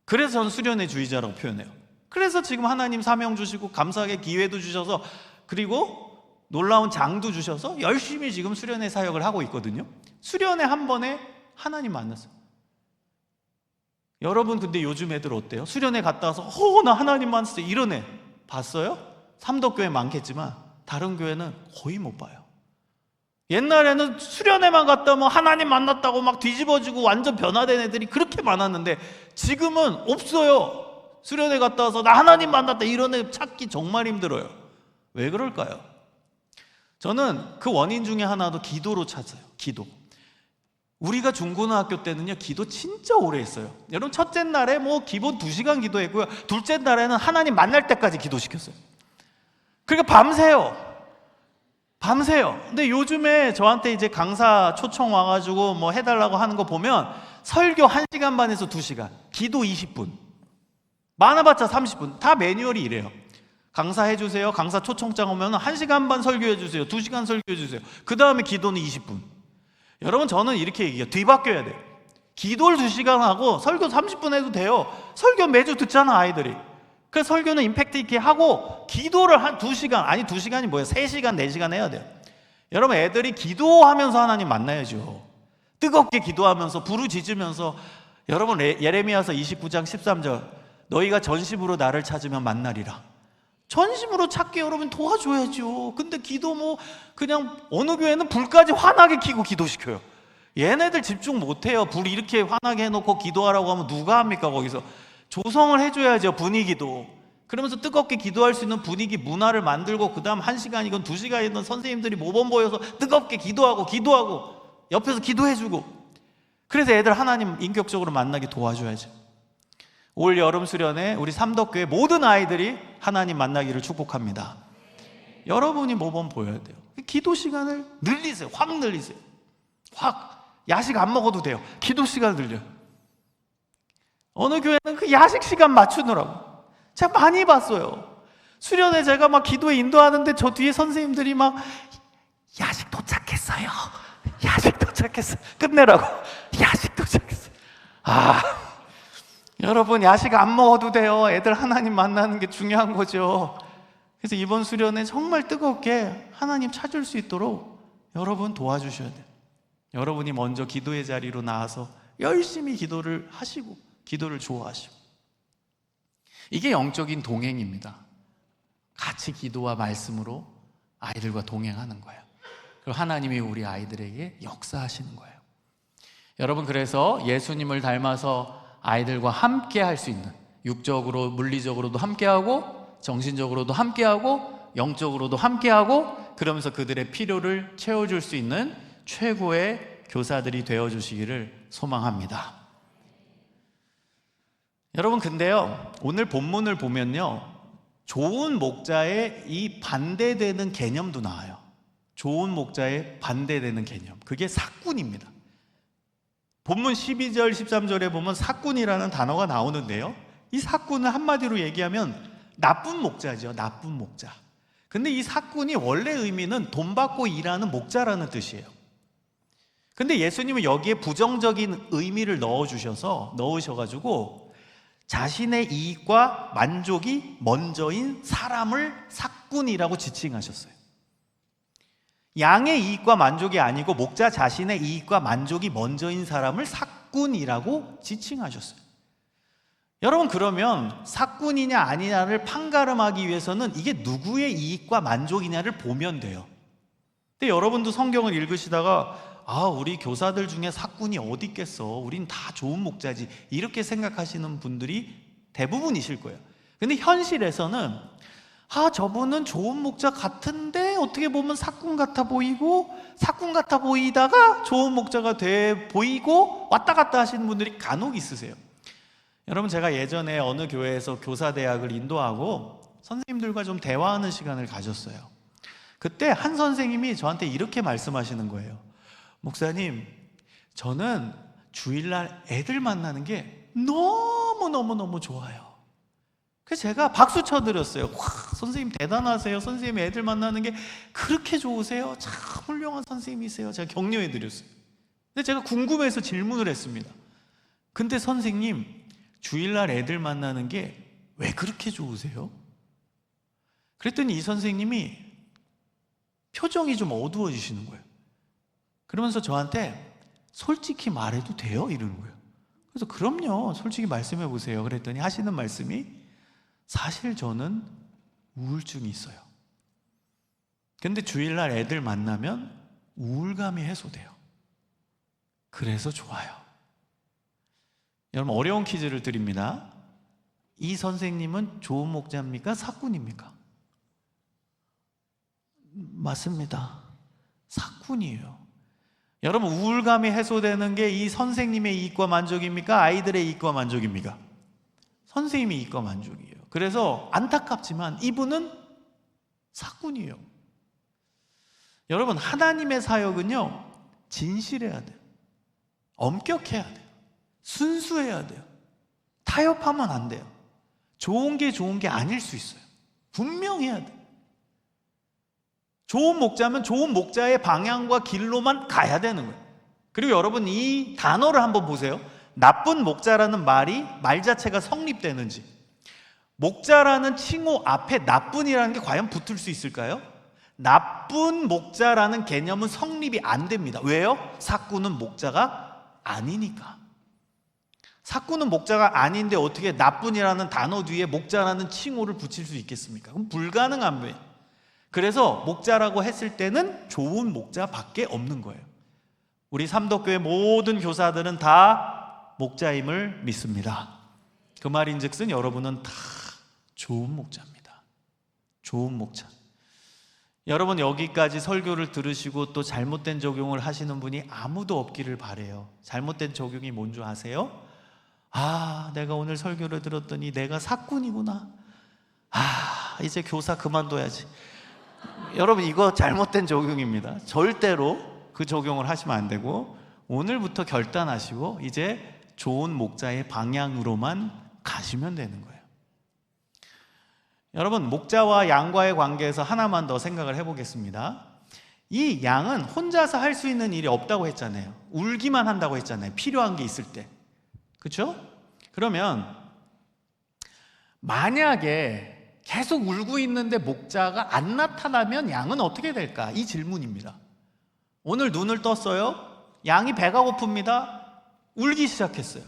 그래서 저는 수련회 주의자라고 표현해요. 그래서 지금 하나님 사명 주시고 감사하게 기회도 주셔서, 그리고 놀라운 장도 주셔서 열심히 지금 수련회 사역을 하고 있거든요. 수련회 한 번에 하나님 만났어요. 여러분, 근데 요즘 애들 어때요? 수련회 갔다 와서 나 하나님 만났어요 이런 애 봤어요? 삼덕교회 많겠지만 다른 교회는 거의 못 봐요. 옛날에는 수련회만 갔다 오면 하나님 만났다고 막 뒤집어지고 완전 변화된 애들이 그렇게 많았는데 지금은 없어요. 수련회 갔다 와서 나 하나님 만났다 이런 애 찾기 정말 힘들어요. 왜 그럴까요? 저는 그 원인 중에 하나도 기도로 찾아요. 기도. 우리가 중고등학교 때는요, 기도 진짜 오래 했어요. 여러분, 첫째 날에 뭐 기본 2시간 기도했고요. 둘째 날에는 하나님 만날 때까지 기도시켰어요. 그러니까 밤새요. 근데 요즘에 저한테 이제 강사 초청 와가지고 뭐 해달라고 하는 거 보면 설교 1시간 반에서 2시간, 기도 20분, 많아봤자 30분, 다 매뉴얼이 이래요. 강사 해주세요. 강사 초청장 오면 1시간 반 설교해주세요. 2시간 설교해주세요. 그 다음에 기도는 20분. 여러분, 저는 이렇게 얘기해요. 뒤바뀌어야 돼요. 기도를 2시간 하고 설교 30분 해도 돼요. 설교 매주 듣잖아, 아이들이. 그래서 설교는 임팩트 있게 하고 기도를 한 2시간, 아니 2시간이 뭐예요? 3시간, 4시간 해야 돼요. 여러분, 애들이 기도하면서 하나님 만나야죠. 뜨겁게 기도하면서 부르짖으면서. 여러분, 예레미야서 29장 13절, 너희가 전심으로 나를 찾으면 만나리라. 전심으로 찾게 여러분 도와줘야죠. 근데 기도 뭐 그냥 어느 교회는 불까지 환하게 켜고 기도시켜요. 얘네들 집중 못해요. 불 이렇게 환하게 해놓고 기도하라고 하면 누가 합니까? 거기서 조성을 해줘야죠, 분위기도. 그러면서 뜨겁게 기도할 수 있는 분위기, 문화를 만들고, 그 다음 1시간이건 2시간이건 선생님들이 모범 보여서 뜨겁게 기도하고 옆에서 기도해주고. 그래서 애들 하나님 인격적으로 만나게 도와줘야죠. 올 여름 수련회 우리 삼덕교회 모든 아이들이 하나님 만나기를 축복합니다. 여러분이 모범 보여야 돼요. 기도 시간을 늘리세요. 확 늘리세요. 확. 야식 안 먹어도 돼요. 기도 시간을 늘려요. 어느 교회는 그 야식 시간 맞추느라고. 제가 많이 봤어요. 수련회 제가 막 기도에 인도하는데 저 뒤에 선생님들이 막 야식 도착했어요. 야식 도착했어요. 끝내라고. 야식 도착했어요. 여러분, 야식 안 먹어도 돼요. 애들 하나님 만나는 게 중요한 거죠. 그래서 이번 수련회 정말 뜨겁게 하나님 찾을 수 있도록 여러분 도와주셔야 돼요. 여러분이 먼저 기도의 자리로 나와서 열심히 기도를 하시고 기도를 좋아하시고. 이게 영적인 동행입니다. 같이 기도와 말씀으로 아이들과 동행하는 거예요. 그리고 하나님이 우리 아이들에게 역사하시는 거예요. 여러분, 그래서 예수님을 닮아서 아이들과 함께 할 수 있는, 육적으로 물리적으로도 함께하고 정신적으로도 함께하고 영적으로도 함께하고, 그러면서 그들의 필요를 채워줄 수 있는 최고의 교사들이 되어주시기를 소망합니다. 여러분, 근데요, 오늘 본문을 보면요, 좋은 목자의 이 반대되는 개념도 나와요. 좋은 목자의 반대되는 개념, 그게 사꾼입니다. 본문 12절 13절에 보면 사꾼이라는 단어가 나오는데요, 이 사꾼은 한마디로 얘기하면 나쁜 목자죠. 나쁜 목자. 근데 이 사꾼이 원래 의미는 돈 받고 일하는 목자라는 뜻이에요. 근데 예수님은 여기에 부정적인 의미를 넣으셔가지고 자신의 이익과 만족이 먼저인 사람을 사꾼이라고 지칭하셨어요. 양의 이익과 만족이 아니고 목자 자신의 이익과 만족이 먼저인 사람을 사꾼이라고 지칭하셨어요. 여러분, 그러면 사꾼이냐 아니냐를 판가름하기 위해서는 이게 누구의 이익과 만족이냐를 보면 돼요. 근데 여러분도 성경을 읽으시다가 우리 교사들 중에 사꾼이 어디 있겠어, 우린 다 좋은 목자지, 이렇게 생각하시는 분들이 대부분이실 거예요. 근데 현실에서는 저분은 좋은 목자 같은데 어떻게 보면 사꾼 같아 보이고, 사꾼 같아 보이다가 좋은 목자가 돼 보이고, 왔다 갔다 하시는 분들이 간혹 있으세요. 여러분, 제가 예전에 어느 교회에서 교사대학을 인도하고 선생님들과 좀 대화하는 시간을 가졌어요. 그때 한 선생님이 저한테 이렇게 말씀하시는 거예요. 목사님, 저는 주일날 애들 만나는 게 너무너무너무 좋아요. 그래서 제가 박수 쳐드렸어요. 와, 선생님 대단하세요. 선생님 애들 만나는 게 그렇게 좋으세요. 참 훌륭한 선생님이세요. 제가 격려해드렸어요. 근데 제가 궁금해서 질문을 했습니다. 근데 선생님, 주일날 애들 만나는 게 왜 그렇게 좋으세요? 그랬더니 이 선생님이 표정이 좀 어두워지시는 거예요. 그러면서 저한테 솔직히 말해도 돼요? 이러는 거예요. 그래서 그럼요, 솔직히 말씀해 보세요. 그랬더니 하시는 말씀이, 사실 저는 우울증이 있어요. 근데 주일날 애들 만나면 우울감이 해소돼요. 그래서 좋아요. 여러분, 어려운 퀴즈를 드립니다. 이 선생님은 좋은 목자입니까? 사꾼입니까? 맞습니다. 사꾼이에요. 여러분, 우울감이 해소되는 게 이 선생님의 이익과 만족입니까? 아이들의 이익과 만족입니까? 선생님의 이익과 만족이에요. 그래서 안타깝지만 이분은 사꾼이에요. 여러분, 하나님의 사역은요, 진실해야 돼요. 엄격해야 돼요. 순수해야 돼요. 타협하면 안 돼요. 좋은 게 아닐 수 있어요. 분명해야 돼요. 좋은 목자면 좋은 목자의 방향과 길로만 가야 되는 거예요. 그리고 여러분, 이 단어를 한번 보세요. 나쁜 목자라는 말 자체가 성립되는지. 목자라는 칭호 앞에 나쁜이라는 게 과연 붙을 수 있을까요? 나쁜 목자라는 개념은 성립이 안 됩니다. 왜요? 사꾼은 목자가 아니니까. 사꾼은 목자가 아닌데 어떻게 나쁜이라는 단어 뒤에 목자라는 칭호를 붙일 수 있겠습니까? 그럼 불가능한 거예요. 그래서 목자라고 했을 때는 좋은 목자밖에 없는 거예요. 우리 삼덕교회 모든 교사들은 다 목자임을 믿습니다. 그 말인즉슨 여러분은 다 좋은 목자입니다. 좋은 목자. 여러분, 여기까지 설교를 들으시고 또 잘못된 적용을 하시는 분이 아무도 없기를 바라요. 잘못된 적용이 뭔 줄 아세요? 내가 오늘 설교를 들었더니 내가 사꾼이구나. 이제 교사 그만둬야지. 여러분, 이거 잘못된 적용입니다. 절대로 그 적용을 하시면 안 되고, 오늘부터 결단하시고 이제 좋은 목자의 방향으로만 가시면 되는 거예요. 여러분, 목자와 양과의 관계에서 하나만 더 생각을 해보겠습니다. 이 양은 혼자서 할 수 있는 일이 없다고 했잖아요. 울기만 한다고 했잖아요. 필요한 게 있을 때. 그렇죠? 그러면 만약에 계속 울고 있는데 목자가 안 나타나면 양은 어떻게 될까? 이 질문입니다. 오늘 눈을 떴어요. 양이 배가 고픕니다. 울기 시작했어요.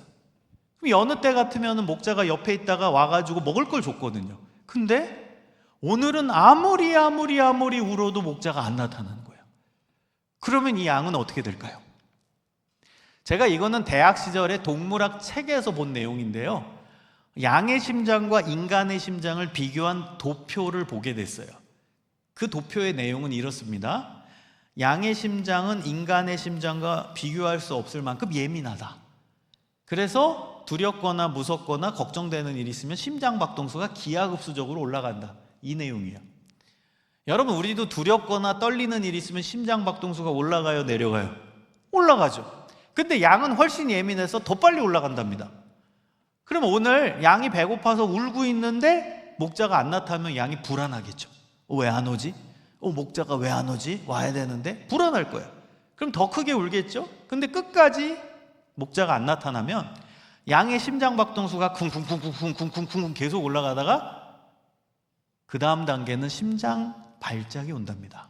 그럼 여느 때 같으면 목자가 옆에 있다가 와가지고 먹을 걸 줬거든요. 근데 오늘은 아무리 울어도 목자가 안 나타나는 거예요. 그러면 이 양은 어떻게 될까요? 제가 이거는 대학 시절에 동물학 책에서 본 내용인데요. 양의 심장과 인간의 심장을 비교한 도표를 보게 됐어요. 그 도표의 내용은 이렇습니다. 양의 심장은 인간의 심장과 비교할 수 없을 만큼 예민하다. 그래서 두렵거나 무섭거나 걱정되는 일이 있으면 심장 박동수가 기하급수적으로 올라간다. 이 내용이에요. 여러분, 우리도 두렵거나 떨리는 일이 있으면 심장 박동수가 올라가요, 내려가요? 올라가죠. 근데 양은 훨씬 예민해서 더 빨리 올라간답니다. 그럼 오늘 양이 배고파서 울고 있는데 목자가 안 나타나면 양이 불안하겠죠. 왜 안 오지? 목자가 왜 안 오지? 와야 되는데? 불안할 거예요. 그럼 더 크게 울겠죠? 근데 끝까지 목자가 안 나타나면 양의 심장 박동수가 쿵쿵쿵쿵쿵쿵쿵 계속 올라가다가 그 다음 단계는 심장 발작이 온답니다.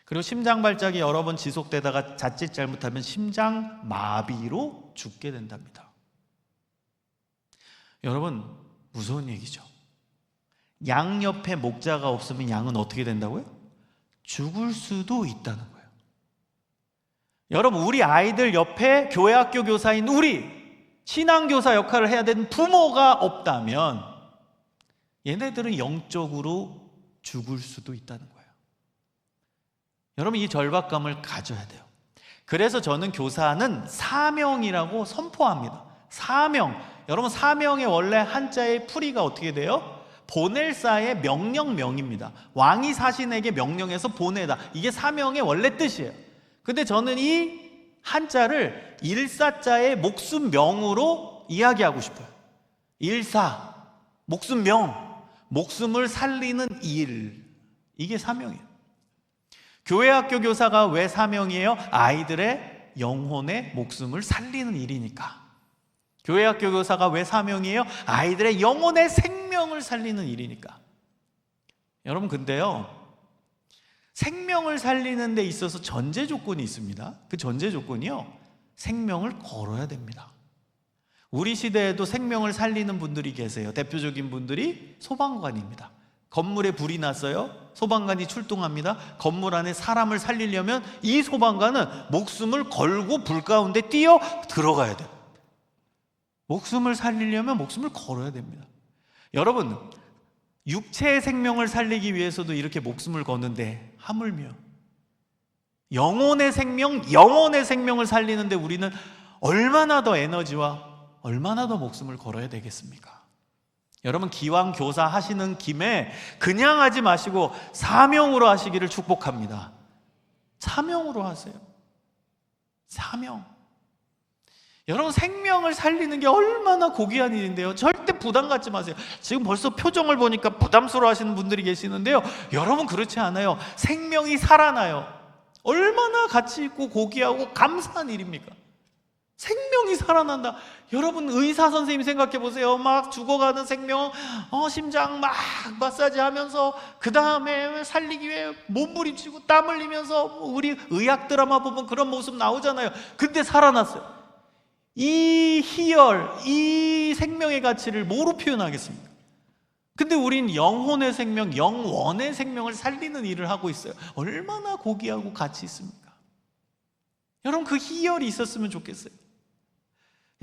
그리고 심장 발작이 여러 번 지속되다가 자칫 잘못하면 심장 마비로 죽게 된답니다. 여러분, 무서운 얘기죠. 양 옆에 목자가 없으면 양은 어떻게 된다고요? 죽을 수도 있다는 거예요. 여러분, 우리 아이들 옆에 교회학교 교사인 우리 신앙교사 역할을 해야 되는 부모가 없다면 얘네들은 영적으로 죽을 수도 있다는 거예요. 여러분, 이 절박감을 가져야 돼요. 그래서 저는 교사는 사명이라고 선포합니다. 사명. 여러분, 사명의 원래 한자의 풀이가 어떻게 돼요? 보낼사의 명령명입니다. 왕이 사신에게 명령해서 보내다. 이게 사명의 원래 뜻이에요. 근데 저는 이 한자를 일사자의 목숨명으로 이야기하고 싶어요. 일사, 목숨명, 목숨을 살리는 일. 이게 사명이에요. 교회학교 교사가 왜 사명이에요? 아이들의 영혼의 목숨을 살리는 일이니까. 교회학교 교사가 왜 사명이에요? 아이들의 영혼의 생명을 살리는 일이니까. 여러분, 근데요, 생명을 살리는 데 있어서 전제 조건이 있습니다. 그 전제 조건이요, 생명을 걸어야 됩니다. 우리 시대에도 생명을 살리는 분들이 계세요. 대표적인 분들이 소방관입니다. 건물에 불이 났어요. 소방관이 출동합니다. 건물 안에 사람을 살리려면 이 소방관은 목숨을 걸고 불 가운데 뛰어 들어가야 돼요. 목숨을 살리려면 목숨을 걸어야 됩니다. 여러분, 육체의 생명을 살리기 위해서도 이렇게 목숨을 거는데 하물며 영혼의 생명을 살리는데 우리는 얼마나 더 에너지와 얼마나 더 목숨을 걸어야 되겠습니까? 여러분, 기왕 교사 하시는 김에 그냥 하지 마시고 사명으로 하시기를 축복합니다. 사명으로 하세요. 사명. 여러분, 생명을 살리는 게 얼마나 고귀한 일인데요. 절대 부담 갖지 마세요. 지금 벌써 표정을 보니까 부담스러워 하시는 분들이 계시는데요. 여러분, 그렇지 않아요. 생명이 살아나요. 얼마나 가치 있고 고귀하고 감사한 일입니까? 생명이 살아난다. 여러분 의사 선생님 생각해 보세요. 막 죽어가는 생명, 심장 막 마사지 하면서 그 다음에 살리기 위해 몸부림치고 땀 흘리면서 우리 의학 드라마 보면 그런 모습 나오잖아요. 근데 살아났어요. 이 희열, 이 생명의 가치를 뭐로 표현하겠습니까? 근데 우린 영혼의 생명, 영원의 생명을 살리는 일을 하고 있어요. 얼마나 고귀하고 가치 있습니까? 여러분 그 희열이 있었으면 좋겠어요.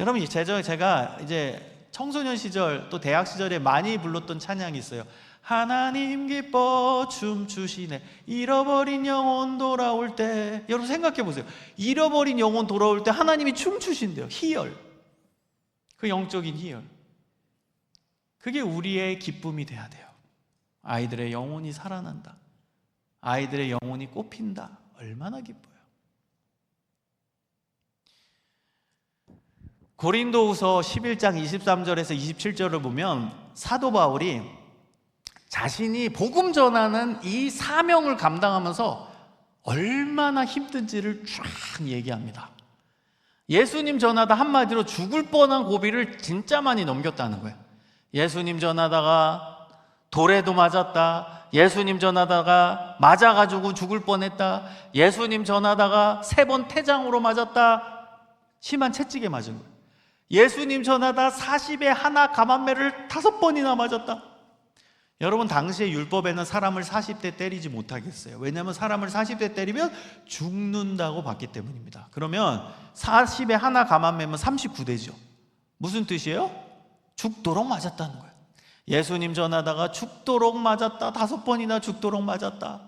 여러분 제가 이제 청소년 시절 또 대학 시절에 많이 불렀던 찬양이 있어요. 하나님 기뻐 춤추시네 잃어버린 영혼 돌아올 때. 여러분 생각해 보세요. 잃어버린 영혼 돌아올 때 하나님이 춤추신대요. 희열, 그 영적인 희열, 그게 우리의 기쁨이 돼야 돼요. 아이들의 영혼이 살아난다, 아이들의 영혼이 꽃핀다. 얼마나 기뻐요. 고린도후서 11장 23절에서 27절을 보면 사도 바울이 자신이 복음 전하는 이 사명을 감당하면서 얼마나 힘든지를 쫙 얘기합니다. 예수님 전하다 한마디로 죽을 뻔한 고비를 진짜 많이 넘겼다는 거예요. 예수님 전하다가 돌에도 맞았다, 예수님 전하다가 맞아가지고 죽을 뻔했다, 예수님 전하다가 3번 태장으로 맞았다, 심한 채찍에 맞은 거예요. 예수님 전하다 40에 하나 감한매를 5번이나 맞았다. 여러분 당시의 율법에는 사람을 40대 때리지 못하겠어요. 왜냐하면 사람을 40대 때리면 죽는다고 봤기 때문입니다. 그러면 40에 하나 감한매면 39대죠. 무슨 뜻이에요? 죽도록 맞았다는 거예요. 예수님 전하다가 죽도록 맞았다, 5번이나 죽도록 맞았다.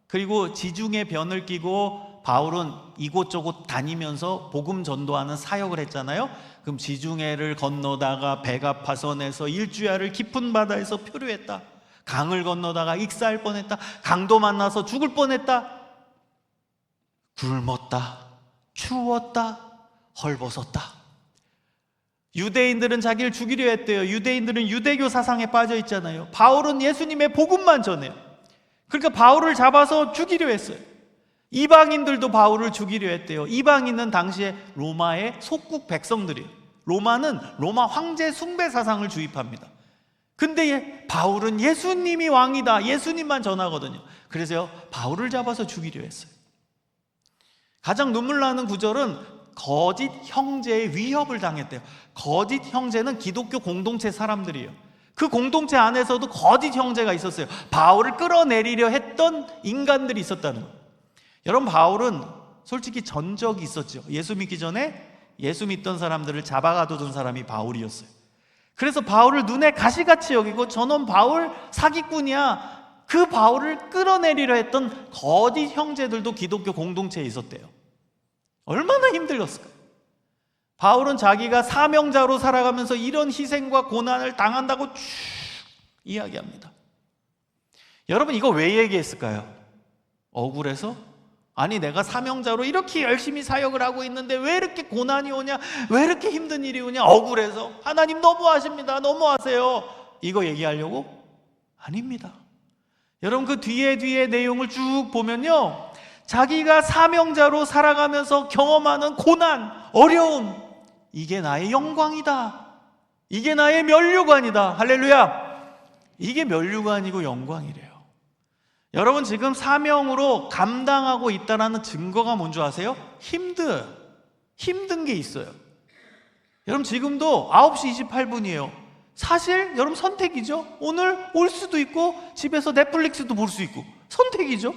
그리고 지중해 변을 끼고 바울은 이곳저곳 다니면서 복음 전도하는 사역을 했잖아요. 그럼 지중해를 건너다가 배가 파선해서 일주야를 깊은 바다에서 표류했다. 강을 건너다가 익사할 뻔했다. 강도 만나서 죽을 뻔했다. 굶었다, 추웠다, 헐벗었다. 유대인들은 자기를 죽이려 했대요. 유대인들은 유대교 사상에 빠져 있잖아요. 바울은 예수님의 복음만 전해요. 그러니까 바울을 잡아서 죽이려 했어요. 이방인들도 바울을 죽이려 했대요. 이방인은 당시에 로마의 속국 백성들이에요. 로마는 로마 황제 숭배 사상을 주입합니다. 근데 바울은 예수님이 왕이다, 예수님만 전하거든요. 그래서 바울을 잡아서 죽이려 했어요. 가장 눈물 나는 구절은 거짓 형제의 위협을 당했대요. 거짓 형제는 기독교 공동체 사람들이에요. 그 공동체 안에서도 거짓 형제가 있었어요. 바울을 끌어내리려 했던 인간들이 있었다는 거예요. 여러분 바울은 솔직히 전적이 있었죠. 예수 믿기 전에 예수 믿던 사람들을 잡아가두던 사람이 바울이었어요. 그래서 바울을 눈에 가시같이 여기고 저놈 바울 사기꾼이야, 그 바울을 끌어내리려 했던 거짓 형제들도 기독교 공동체에 있었대요. 얼마나 힘들었을까요? 바울은 자기가 사명자로 살아가면서 이런 희생과 고난을 당한다고 쭉 이야기합니다. 여러분 이거 왜 얘기했을까요? 억울해서? 아니 내가 사명자로 이렇게 열심히 사역을 하고 있는데 왜 이렇게 고난이 오냐, 왜 이렇게 힘든 일이 오냐, 억울해서? 하나님 너무하십니다, 너무하세요, 이거 얘기하려고? 아닙니다. 여러분 그 뒤에 내용을 쭉 보면요, 자기가 사명자로 살아가면서 경험하는 고난, 어려움, 이게 나의 영광이다, 이게 나의 면류관이다. 할렐루야. 이게 면류관이고 영광이래요. 여러분 지금 사명으로 감당하고 있다는 증거가 뭔지 아세요? 힘든 게 있어요. 여러분 지금도 9시 28분이에요 사실 여러분 선택이죠. 오늘 올 수도 있고 집에서 넷플릭스도 볼 수 있고 선택이죠.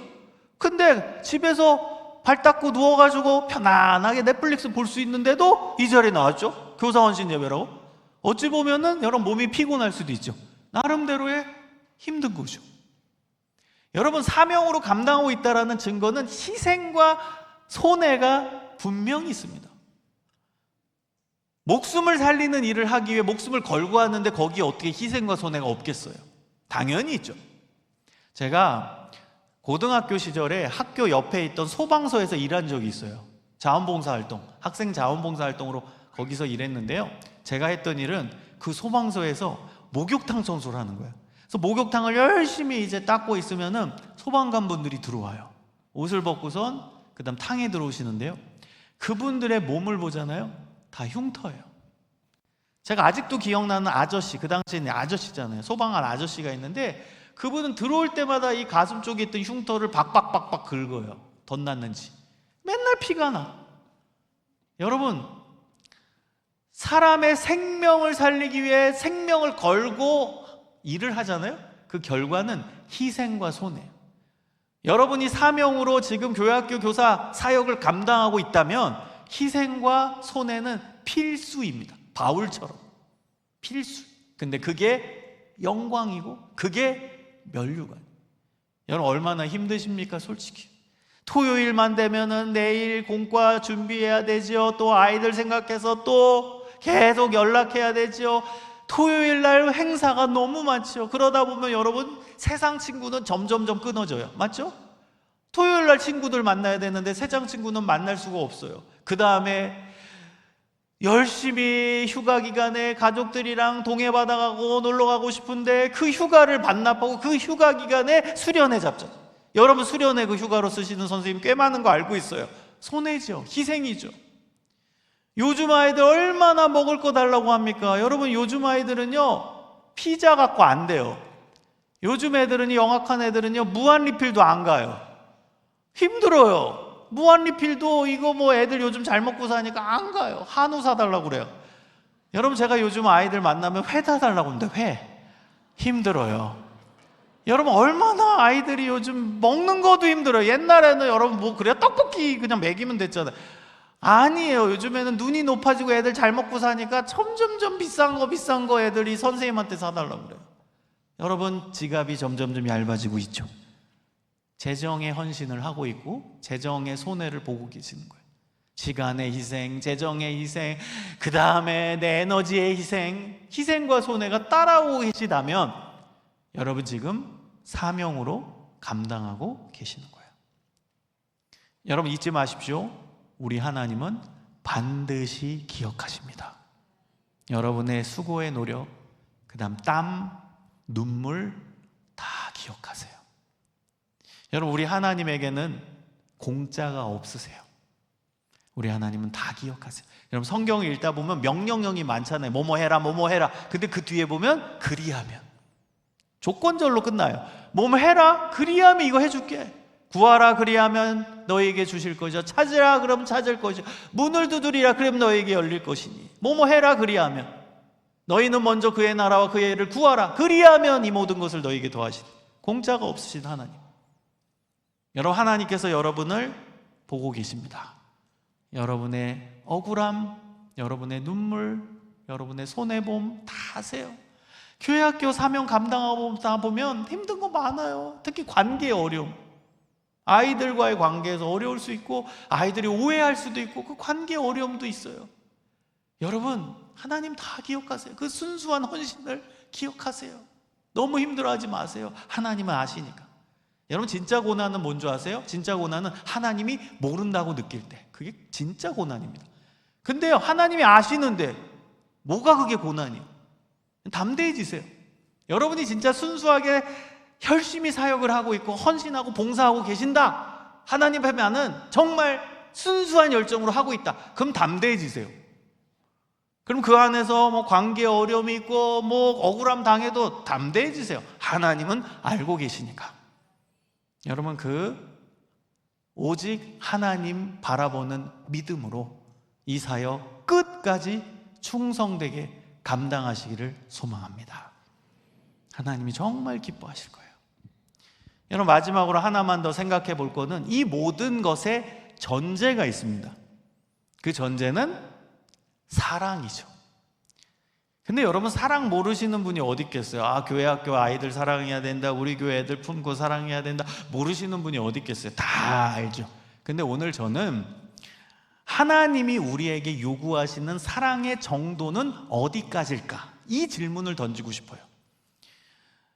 근데 집에서 발 닦고 누워가지고 편안하게 넷플릭스 볼 수 있는데도 이 자리에 나왔죠. 교사원신 예배라고. 어찌 보면은 여러분 몸이 피곤할 수도 있죠. 나름대로의 힘든 거죠. 여러분 사명으로 감당하고 있다는 증거는 희생과 손해가 분명히 있습니다. 목숨을 살리는 일을 하기 위해 목숨을 걸고 하는데 거기에 어떻게 희생과 손해가 없겠어요? 당연히 있죠. 제가 고등학교 시절에 학교 옆에 있던 소방서에서 일한 적이 있어요. 자원봉사활동, 학생 자원봉사활동으로 거기서 일했는데요, 제가 했던 일은 그 소방서에서 목욕탕 청소를 하는 거예요. 그래서 목욕탕을 열심히 이제 닦고 있으면은 소방관 분들이 들어와요. 옷을 벗고선 그 다음 탕에 들어오시는데요, 그분들의 몸을 보잖아요. 다 흉터예요. 제가 아직도 기억나는 아저씨, 그 당시에는 아저씨잖아요. 소방관 아저씨가 있는데 그분은 들어올 때마다 이 가슴 쪽에 있던 흉터를 박박박박 긁어요. 덧났는지. 맨날 피가 나. 여러분, 사람의 생명을 살리기 위해 생명을 걸고 일을 하잖아요. 그 결과는 희생과 손해예요. 여러분이 사명으로 지금 교회학교 교사 사역을 감당하고 있다면 희생과 손해는 필수입니다. 바울처럼 필수. 근데 그게 영광이고 그게 면류관이에요. 여러분 얼마나 힘드십니까? 솔직히 토요일만 되면은 내일 공과 준비해야 되죠. 또 아이들 생각해서 또 계속 연락해야 되죠. 토요일 날 행사가 너무 많죠. 그러다 보면 여러분 세상 친구는 점점점 끊어져요. 맞죠? 토요일 날 친구들 만나야 되는데 세상 친구는 만날 수가 없어요. 그 다음에 열심히 휴가 기간에 가족들이랑 동해바다 가고 놀러 가고 싶은데 그 휴가를 반납하고 그 휴가 기간에 수련회 잡죠. 여러분 수련회 그 휴가로 쓰시는 선생님 꽤 많은 거 알고 있어요. 손해죠. 희생이죠. 요즘 아이들 얼마나 먹을 거 달라고 합니까? 여러분 요즘 아이들은요 피자 갖고 안 돼요. 요즘 애들은 영악한 애들은요 무한 리필도 안 가요. 힘들어요. 무한 리필도 이거 뭐 애들 요즘 잘 먹고 사니까 안 가요. 한우 사달라고 그래요. 여러분 제가 요즘 아이들 만나면 회 사달라고 하는데 회 힘들어요. 여러분 얼마나 아이들이 요즘 먹는 것도 힘들어요. 옛날에는 여러분 뭐 그래요? 떡볶이 그냥 먹이면 됐잖아요. 아니에요. 요즘에는 눈이 높아지고 애들 잘 먹고 사니까 점점점 비싼 거 애들이 선생님한테 사달라고 그래요. 여러분 지갑이 점점점 얇아지고 있죠. 재정의 헌신을 하고 있고 재정의 손해를 보고 계시는 거예요. 시간의 희생, 재정의 희생, 그 다음에 내 에너지의 희생, 희생과 손해가 따라오고 계시다면 여러분 지금 사명으로 감당하고 계시는 거예요. 여러분 잊지 마십시오. 우리 하나님은 반드시 기억하십니다. 여러분의 수고의 노력, 그 다음 땀, 눈물 다 기억하세요. 여러분 우리 하나님에게는 공짜가 없으세요. 우리 하나님은 다 기억하세요. 여러분 성경을 읽다 보면 명령형이 많잖아요. 뭐뭐 해라 뭐뭐 해라. 근데 그 뒤에 보면 그리하면 조건절로 끝나요. 뭐뭐 해라 그리하면 이거 해줄게. 구하라 그리하면 너에게 주실 것이요 찾으라 그럼 찾을 것이요 문을 두드리라 그럼 너에게 열릴 것이니 뭐뭐 해라 그리하면 너희는 먼저 그의 나라와 그의 의를 구하라 그리하면 이 모든 것을 너에게 더하시니 공짜가 없으신 하나님. 여러분 하나님께서 여러분을 보고 계십니다. 여러분의 억울함, 여러분의 눈물, 여러분의 손해봄 다 아세요. 교회학교 사명 감당하고 보면 힘든 거 많아요. 특히 관계의 어려움. 아이들과의 관계에서 어려울 수 있고 아이들이 오해할 수도 있고 그 관계의 어려움도 있어요. 여러분 하나님 다 기억하세요. 그 순수한 헌신을 기억하세요. 너무 힘들어하지 마세요. 하나님은 아시니까. 여러분 진짜 고난은 뭔지 아세요? 진짜 고난은 하나님이 모른다고 느낄 때 그게 진짜 고난입니다. 근데요 하나님이 아시는데 뭐가 그게 고난이에요? 담대해지세요. 여러분이 진짜 순수하게 열심히 사역을 하고 있고 헌신하고 봉사하고 계신다. 하나님 하면은 정말 순수한 열정으로 하고 있다. 그럼 담대해지세요. 그럼 그 안에서 뭐 관계 어려움이 있고 뭐 억울함 당해도 담대해지세요. 하나님은 알고 계시니까. 여러분 오직 하나님 바라보는 믿음으로 이 사역 끝까지 충성되게 감당하시기를 소망합니다. 하나님이 정말 기뻐하실 거예요. 여러분 마지막으로 하나만 더 생각해 볼 거는 이 모든 것에 전제가 있습니다. 그 전제는 사랑이죠. 근데 여러분 사랑 모르시는 분이 어디 있겠어요? 아 교회 학교 아이들 사랑해야 된다, 우리 교회 애들 품고 사랑해야 된다, 모르시는 분이 어디 있겠어요? 다 알죠. 근데 오늘 저는 하나님이 우리에게 요구하시는 사랑의 정도는 어디까지일까? 이 질문을 던지고 싶어요.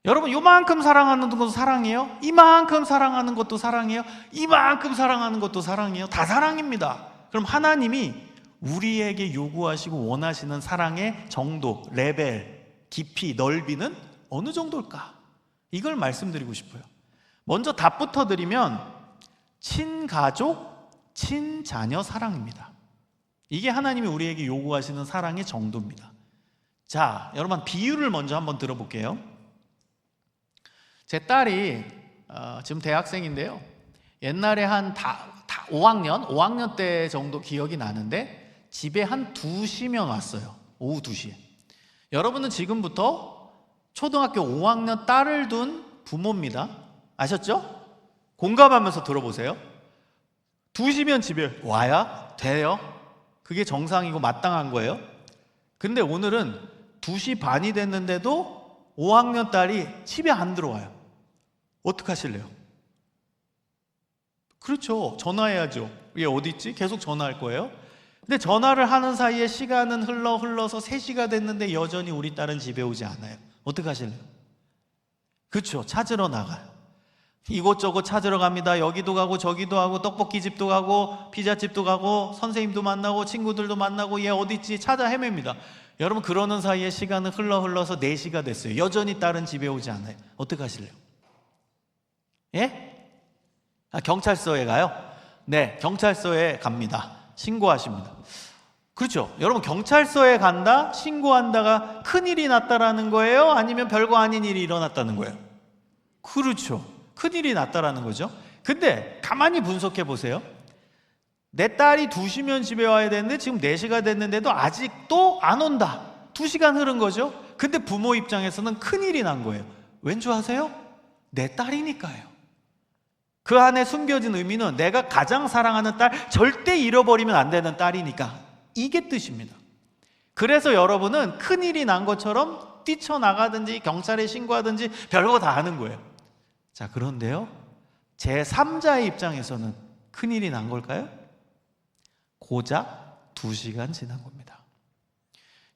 여러분 요만큼 사랑하는 것도 사랑이에요? 이만큼 사랑하는 것도 사랑이에요? 이만큼 사랑하는 것도 사랑이에요? 다 사랑입니다. 그럼 하나님이 우리에게 요구하시고 원하시는 사랑의 정도, 레벨, 깊이, 넓이는 어느 정도일까? 이걸 말씀드리고 싶어요. 먼저 답부터 드리면 친가족, 친자녀 사랑입니다. 이게 하나님이 우리에게 요구하시는 사랑의 정도입니다. 자, 여러분 비유를 먼저 한번 들어볼게요. 제 딸이 지금 대학생인데요. 옛날에 한 5학년 때 정도 기억이 나는데 집에 한 2시면 왔어요. 오후 2시에. 여러분은 지금부터 초등학교 5학년 딸을 둔 부모입니다. 아셨죠? 공감하면서 들어보세요. 2시면 집에 와야 돼요. 그게 정상이고 마땅한 거예요. 근데 오늘은 2시 반이 됐는데도 5학년 딸이 집에 안 들어와요. 어떡하실래요? 그렇죠. 전화해야죠. 얘 어디 있지? 계속 전화할 거예요. 근데 전화를 하는 사이에 시간은 흘러서 3시가 됐는데 여전히 우리 딸은 집에 오지 않아요. 어떡하실래요? 그렇죠. 찾으러 나가요. 이곳저곳 찾으러 갑니다. 여기도 가고 저기도 하고 떡볶이집도 가고 피자집도 가고 선생님도 만나고 친구들도 만나고 얘 어디 있지? 찾아 헤맵니다. 여러분 그러는 사이에 시간은 흘러서 4시가 됐어요. 여전히 딸은 집에 오지 않아요. 어떡하실래요? 예? 경찰서에 가요? 네, 경찰서에 갑니다. 신고하십니다. 그렇죠. 여러분 경찰서에 간다, 신고한다가 큰일이 났다라는 거예요? 아니면 별거 아닌 일이 일어났다는 거예요? 그렇죠. 큰일이 났다라는 거죠. 근데 가만히 분석해 보세요. 내 딸이 2시면 집에 와야 되는데 지금 4시가 됐는데도 아직도 안 온다. 2시간 흐른 거죠. 근데 부모 입장에서는 큰일이 난 거예요. 왠 줄 아세요? 내 딸이니까요. 그 안에 숨겨진 의미는 내가 가장 사랑하는 딸, 절대 잃어버리면 안 되는 딸이니까, 이게 뜻입니다. 그래서 여러분은 큰일이 난 것처럼 뛰쳐나가든지 경찰에 신고하든지 별거 다 하는 거예요. 자, 그런데요, 제3자의 입장에서는 큰일이 난 걸까요? 고작 2시간 지난 겁니다.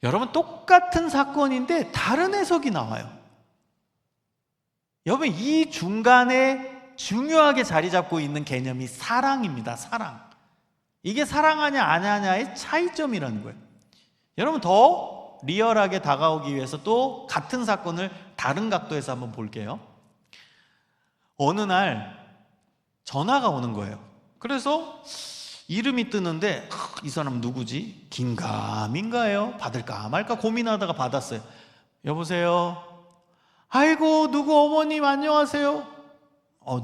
여러분 똑같은 사건인데 다른 해석이 나와요. 여러분 이 중간에 중요하게 자리 잡고 있는 개념이 사랑입니다. 사랑. 이게 사랑하냐 안 하냐의 차이점이라는 거예요. 여러분 더 리얼하게 다가오기 위해서 또 같은 사건을 다른 각도에서 한번 볼게요. 어느 날 전화가 오는 거예요. 그래서 이름이 뜨는데 이 사람 누구지? 긴가민가예요? 받을까 말까 고민하다가 받았어요. 여보세요? 아이고 누구 어머님 안녕하세요.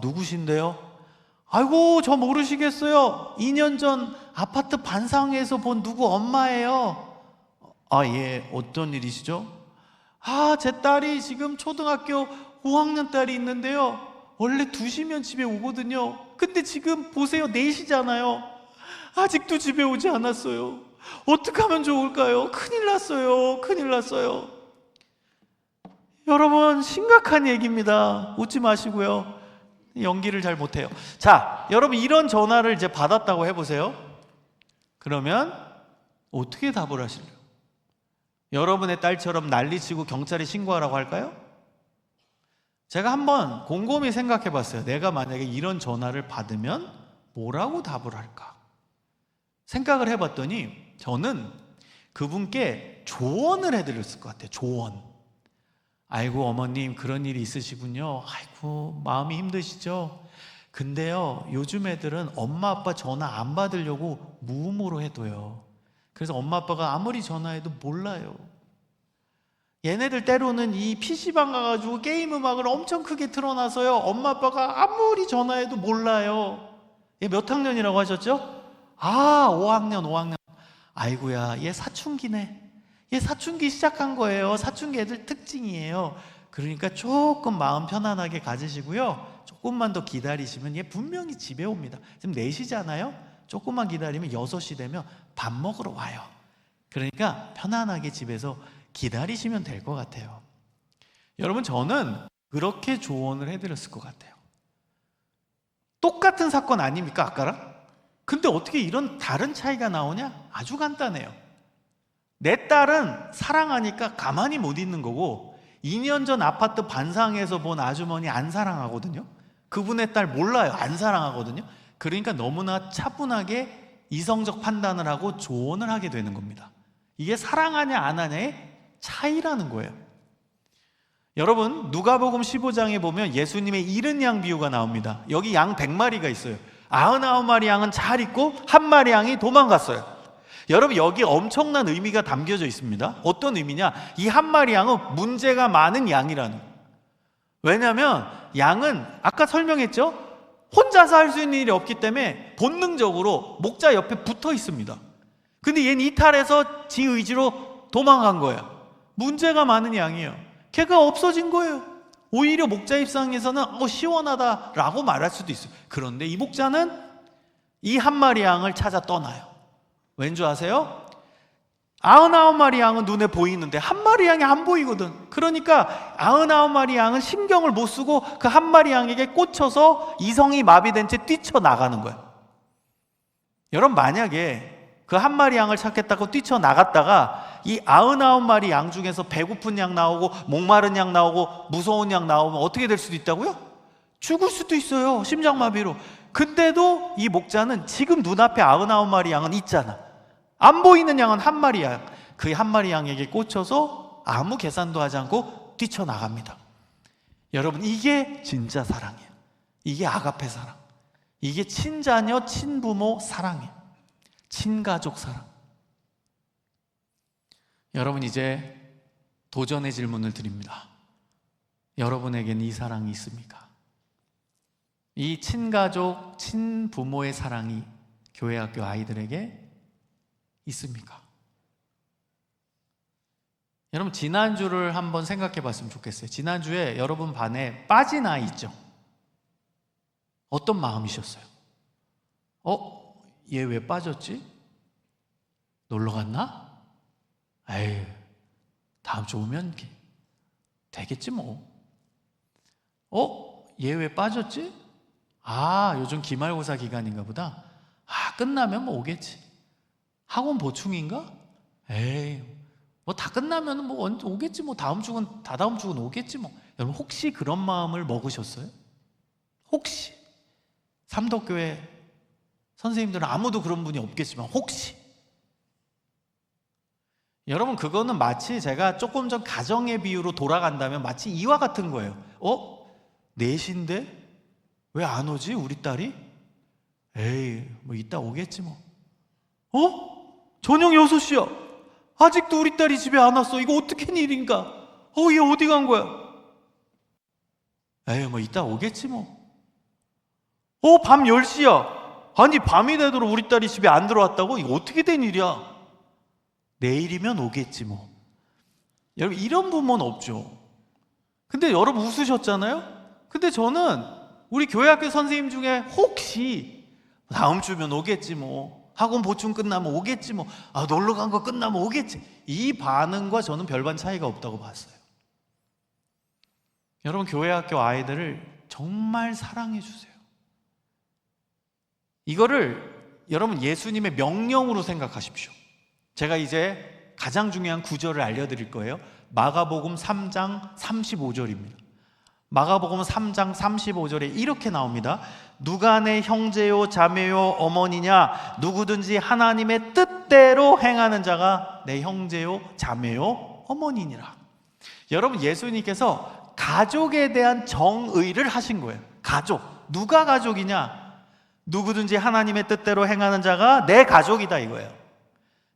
누구신데요? 아이고 저 모르시겠어요? 2년 전 아파트 반상회에서 본 누구 엄마예요. 예, 어떤 일이시죠? 제 딸이 지금 초등학교 5학년 딸이 있는데요, 원래 2시면 집에 오거든요. 근데 지금 보세요, 4시잖아요. 아직도 집에 오지 않았어요. 어떻게 하면 좋을까요? 큰일 났어요. 큰일 났어요. 여러분 심각한 얘기입니다. 웃지 마시고요. 연기를 잘 못해요. 자, 여러분 이런 전화를 이제 받았다고 해보세요. 그러면 어떻게 답을 하실래요? 여러분의 딸처럼 난리치고 경찰에 신고하라고 할까요? 제가 한번 곰곰이 생각해 봤어요. 내가 만약에 이런 전화를 받으면 뭐라고 답을 할까? 생각을 해봤더니 저는 그분께 조언을 해드렸을 것 같아요. 조언. 아이고 어머님 그런 일이 있으시군요. 아이고 마음이 힘드시죠? 근데요 요즘 애들은 엄마 아빠 전화 안 받으려고 무음으로 해둬요. 그래서 엄마 아빠가 아무리 전화해도 몰라요. 얘네들 때로는 이 PC방 가가지고 게임 음악을 엄청 크게 틀어놔서요 엄마 아빠가 아무리 전화해도 몰라요. 얘 몇 학년이라고 하셨죠? 5학년. 아이고야 얘 사춘기네. 얘 사춘기 시작한 거예요. 사춘기 애들 특징이에요. 그러니까 조금 마음 편안하게 가지시고요, 조금만 더 기다리시면 얘 분명히 집에 옵니다. 지금 4시잖아요. 조금만 기다리면 6시 되면 밥 먹으러 와요. 그러니까 편안하게 집에서 기다리시면 될 것 같아요. 여러분 저는 그렇게 조언을 해드렸을 것 같아요. 똑같은 사건 아닙니까 아까랑? 근데 어떻게 이런 다른 차이가 나오냐? 아주 간단해요. 내 딸은 사랑하니까 가만히 못 있는 거고 2년 전 아파트 반상회에서 본 아주머니 안 사랑하거든요. 그분의 딸 몰라요. 안 사랑하거든요. 그러니까 너무나 차분하게 이성적 판단을 하고 조언을 하게 되는 겁니다. 이게 사랑하냐 안 하냐의 차이라는 거예요. 여러분 누가복음 15장에 보면 예수님의 잃은 양 비유가 나옵니다. 여기 양 100마리가 있어요. 99마리 양은 잘 있고 1마리 양이 도망갔어요. 여러분, 여기 엄청난 의미가 담겨져 있습니다. 어떤 의미냐? 이 한 마리 양은 문제가 많은 양이라는 거예요. 왜냐하면 양은 아까 설명했죠? 혼자서 할 수 있는 일이 없기 때문에 본능적으로 목자 옆에 붙어 있습니다. 근데 얘는 이탈해서 지 의지로 도망간 거야. 문제가 많은 양이에요. 걔가 없어진 거예요. 오히려 목자 입장에서는 시원하다라고 말할 수도 있어요. 그런데 이 목자는 이 한 마리 양을 찾아 떠나요. 왠 줄 아세요? 99마리 양은 눈에 보이는데 한 마리 양이 안 보이거든. 그러니까 99마리 양은 신경을 못 쓰고 그 한 마리 양에게 꽂혀서 이성이 마비된 채 뛰쳐나가는 거야. 여러분, 만약에 그 한 마리 양을 찾겠다고 뛰쳐나갔다가 이 99마리 양 중에서 배고픈 양 나오고 목마른 양 나오고 무서운 양 나오면 어떻게 될 수도 있다고요? 죽을 수도 있어요. 심장마비로. 근데도 이 목자는 지금 눈앞에 99마리 양은 있잖아. 안 보이는 양은 한 마리 양. 그 한 마리 양에게 꽂혀서 아무 계산도 하지 않고 뛰쳐나갑니다. 여러분, 이게 진짜 사랑이에요. 이게 아가페 사랑. 이게 친자녀, 친부모 사랑이에요. 친가족 사랑. 여러분, 이제 도전의 질문을 드립니다. 여러분에게는 이 사랑이 있습니까? 이 친가족, 친부모의 사랑이 교회 학교 아이들에게 있습니까? 여러분, 지난주를 한번 생각해 봤으면 좋겠어요. 지난주에 여러분 반에 빠진 아이 있죠? 어떤 마음이셨어요? 얘 왜 빠졌지? 놀러 갔나? 에이, 다음 주 오면 되겠지 뭐. 얘 왜 빠졌지? 요즘 기말고사 기간인가 보다. 끝나면 뭐 오겠지. 학원 보충인가? 에이, 뭐 다 끝나면 뭐 오겠지 뭐. 다다음 주는 오겠지 뭐. 여러분, 혹시 그런 마음을 먹으셨어요? 혹시 삼덕교회 선생님들은 아무도 그런 분이 없겠지만 혹시 여러분, 그거는 마치 제가 조금 전 가정의 비유로 돌아간다면 마치 이와 같은 거예요. 4시인데 왜 안 오지 우리 딸이? 에이, 뭐 이따 오겠지 뭐. 저녁 6시야. 아직도 우리 딸이 집에 안 왔어. 이거 어떻게 된 일인가? 얘 어디 간 거야? 에이, 뭐 이따 오겠지 뭐. 밤 10시야. 아니, 밤이 되도록 우리 딸이 집에 안 들어왔다고? 이거 어떻게 된 일이야? 내일이면 오겠지 뭐. 여러분, 이런 부모는 없죠. 근데 여러분 웃으셨잖아요? 근데 저는 우리 교회학교 선생님 중에 혹시 다음 주면 오겠지 뭐, 학원 보충 끝나면 오겠지 뭐, 놀러 간 거 끝나면 오겠지, 이 반응과 저는 별반 차이가 없다고 봤어요. 여러분, 교회학교 아이들을 정말 사랑해 주세요. 이거를 여러분 예수님의 명령으로 생각하십시오. 제가 이제 가장 중요한 구절을 알려드릴 거예요. 마가복음 3장 35절입니다. 마가복음 3장 35절에 이렇게 나옵니다. 누가 내 형제요 자매요 어머니냐? 누구든지 하나님의 뜻대로 행하는 자가 내 형제요 자매요 어머니니라. 여러분, 예수님께서 가족에 대한 정의를 하신 거예요. 가족. 누가 가족이냐? 누구든지 하나님의 뜻대로 행하는 자가 내 가족이다, 이거예요.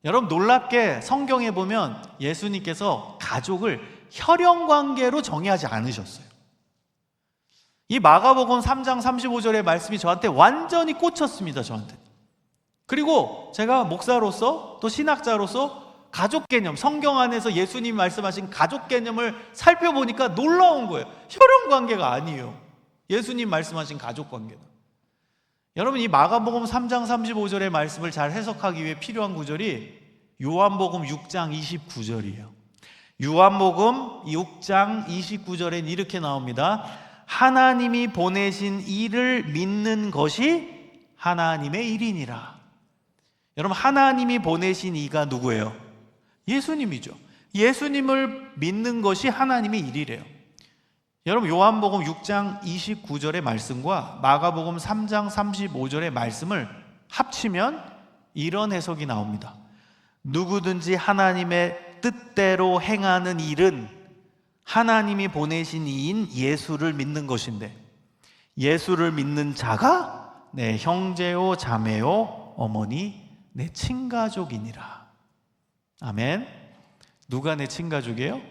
여러분, 놀랍게 성경에 보면 예수님께서 가족을 혈연관계로 정의하지 않으셨어요. 이 마가복음 3장 35절의 말씀이 저한테 완전히 꽂혔습니다, 저한테. 그리고 제가 목사로서 또 신학자로서 가족 개념, 성경 안에서 예수님 말씀하신 가족 개념을 살펴보니까 놀라운 거예요. 혈연관계가 아니에요. 예수님 말씀하신 가족 관계는. 여러분, 이 마가복음 3장 35절의 말씀을 잘 해석하기 위해 필요한 구절이 요한복음 6장 29절이에요. 요한복음 6장 29절엔 이렇게 나옵니다. 하나님이 보내신 이를 믿는 것이 하나님의 일이니라. 여러분, 하나님이 보내신 이가 누구예요? 예수님이죠. 예수님을 믿는 것이 하나님의 일이래요. 여러분, 요한복음 6장 29절의 말씀과 마가복음 3장 35절의 말씀을 합치면 이런 해석이 나옵니다. 누구든지 하나님의 뜻대로 행하는 일은 하나님이 보내신 이인 예수를 믿는 것인데, 예수를 믿는 자가 내 형제요 자매요 어머니 내 친가족이니라. 아멘. 누가 내 친가족이에요?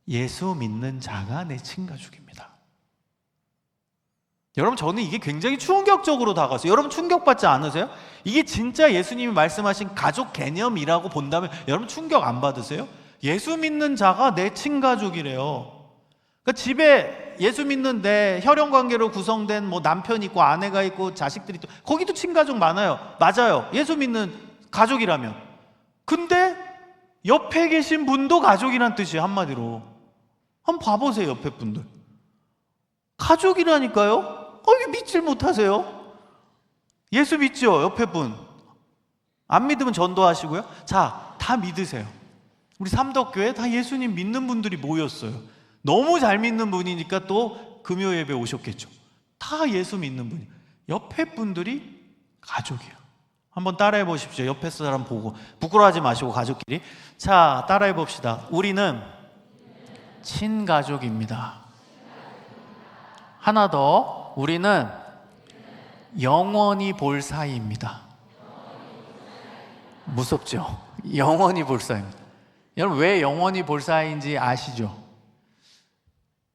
예수 믿는 자가 내 친가족입니다. 여러분, 저는 이게 굉장히 충격적으로 다가왔어요. 여러분 충격받지 않으세요? 이게 진짜 예수님이 말씀하신 가족 개념이라고 본다면 여러분 충격 안 받으세요? 예수 믿는 자가 내 친가족이래요. 그러니까 집에 예수 믿는 내 혈연관계로 구성된 뭐 남편 있고 아내가 있고 자식들이 있고 거기도 친가족 많아요. 맞아요. 예수 믿는 가족이라면. 근데 옆에 계신 분도 가족이란 뜻이에요. 한마디로. 한번 봐보세요. 옆에 분들. 가족이라니까요. 왜 믿질 못하세요? 예수 믿죠? 옆에 분. 안 믿으면 전도하시고요. 자, 다 믿으세요. 우리 삼덕교회 다 예수님 믿는 분들이 모였어요. 너무 잘 믿는 분이니까 또 금요 예배 오셨겠죠. 다 예수 믿는 분이. 옆에 분들이 가족이에요. 한번 따라해 보십시오. 옆에 사람 보고. 부끄러워하지 마시고 가족끼리. 자, 따라해 봅시다. 우리는 친가족입니다. 하나 더. 우리는 영원히 볼 사이입니다. 무섭죠? 영원히 볼 사이입니다. 여러분, 왜 영원히 볼 사이인지 아시죠?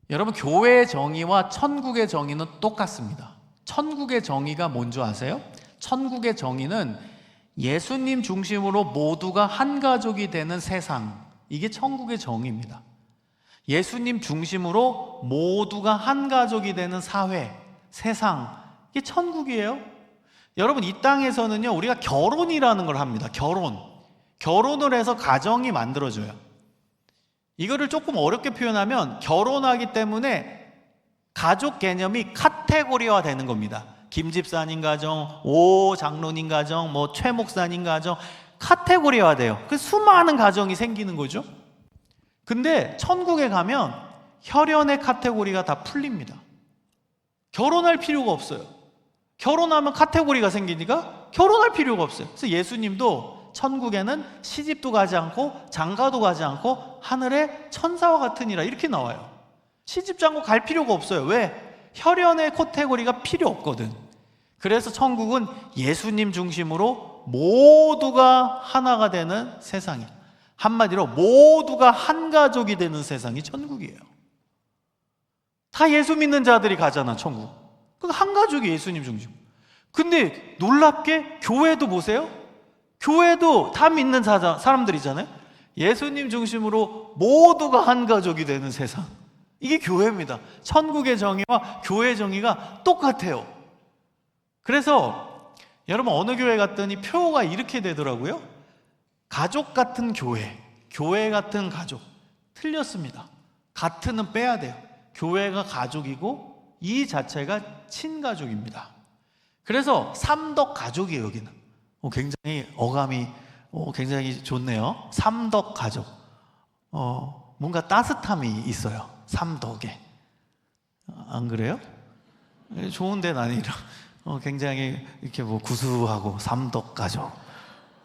여러분, 교회의 정의와 천국의 정의는 똑같습니다. 천국의 정의가 뭔지 아세요? 천국의 정의는 예수님 중심으로 모두가 한 가족이 되는 세상, 이게 천국의 정의입니다. 예수님 중심으로 모두가 한 가족이 되는 사회, 세상, 이게 천국이에요. 여러분, 이 땅에서는요, 우리가 결혼이라는 걸 합니다. 결혼을 해서 가정이 만들어져요. 이거를 조금 어렵게 표현하면 결혼하기 때문에 가족 개념이 카테고리화 되는 겁니다. 김 집사님 가정, 오 장로님 가정, 뭐 최 목사님 가정, 카테고리화 돼요. 그래서 수많은 가정이 생기는 거죠. 근데 천국에 가면 혈연의 카테고리가 다 풀립니다. 결혼할 필요가 없어요. 결혼하면 카테고리가 생기니까 결혼할 필요가 없어요. 그래서 예수님도 천국에는 시집도 가지 않고 장가도 가지 않고 하늘의 천사와 같으니라 이렇게 나와요. 시집 장가 갈 필요가 없어요. 왜? 혈연의 카테고리가 필요 없거든. 그래서 천국은 예수님 중심으로 모두가 하나가 되는 세상이에요. 한마디로 모두가 한 가족이 되는 세상이 천국이에요. 다 예수 믿는 자들이 가잖아, 천국. 그러니까 한 가족이 예수님 중심. 근데 놀랍게 교회도 보세요. 교회도 다 믿는 사람들이잖아요. 예수님 중심으로 모두가 한 가족이 되는 세상. 이게 교회입니다. 천국의 정의와 교회의 정의가 똑같아요. 그래서 여러분 어느 교회 갔더니 표가 이렇게 되더라고요. 가족 같은 교회, 교회 같은 가족. 틀렸습니다. 같은은 빼야 돼요. 교회가 가족이고 이 자체가 친가족입니다. 그래서 삼덕 가족이에요. 여기는 굉장히 어감이 굉장히 좋네요. 삼덕 가족. 뭔가 따뜻함이 있어요. 삼덕에. 안 그래요? 좋은데 나는 굉장히 이렇게 뭐 구수하고 삼덕 가족.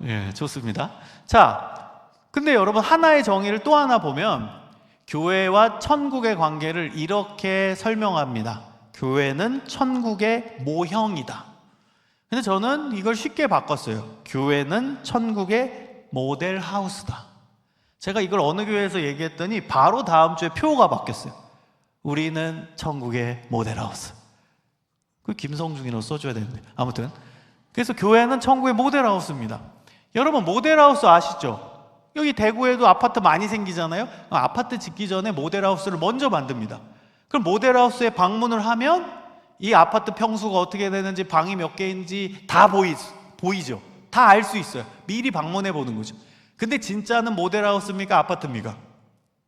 예, 좋습니다. 자, 근데 여러분 하나의 정의를 또 하나 보면 교회와 천국의 관계를 이렇게 설명합니다. 교회는 천국의 모형이다. 근데 저는 이걸 쉽게 바꿨어요. 교회는 천국의 모델 하우스다. 제가 이걸 어느 교회에서 얘기했더니 바로 다음 주에 표가 바뀌었어요. 우리는 천국의 모델 하우스. 그 김성중이라고 써줘야 되는데 아무튼 그래서 교회는 천국의 모델 하우스입니다. 여러분 모델 하우스 아시죠? 여기 대구에도 아파트 많이 생기잖아요. 아파트 짓기 전에 모델하우스를 먼저 만듭니다. 그럼 모델하우스에 방문을 하면 이 아파트 평수가 어떻게 되는지 방이 몇 개인지 다 보이죠. 다 알 수 있어요. 미리 방문해 보는 거죠. 근데 진짜는 모델하우스입니까? 아파트입니까?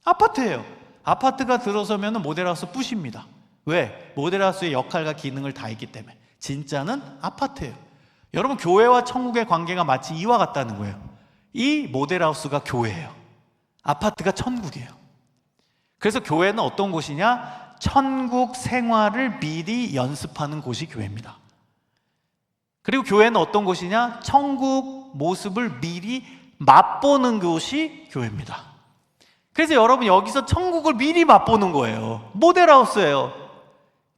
아파트예요. 아파트가 들어서면 모델하우스 뿌십니다. 왜? 모델하우스의 역할과 기능을 다 있기 때문에. 진짜는 아파트예요. 여러분 교회와 천국의 관계가 마치 이와 같다는 거예요. 이 모델하우스가 교회예요. 아파트가 천국이에요. 그래서 교회는 어떤 곳이냐? 천국 생활을 미리 연습하는 곳이 교회입니다. 그리고 교회는 어떤 곳이냐? 천국 모습을 미리 맛보는 곳이 교회입니다. 그래서 여러분 여기서 천국을 미리 맛보는 거예요. 모델하우스예요.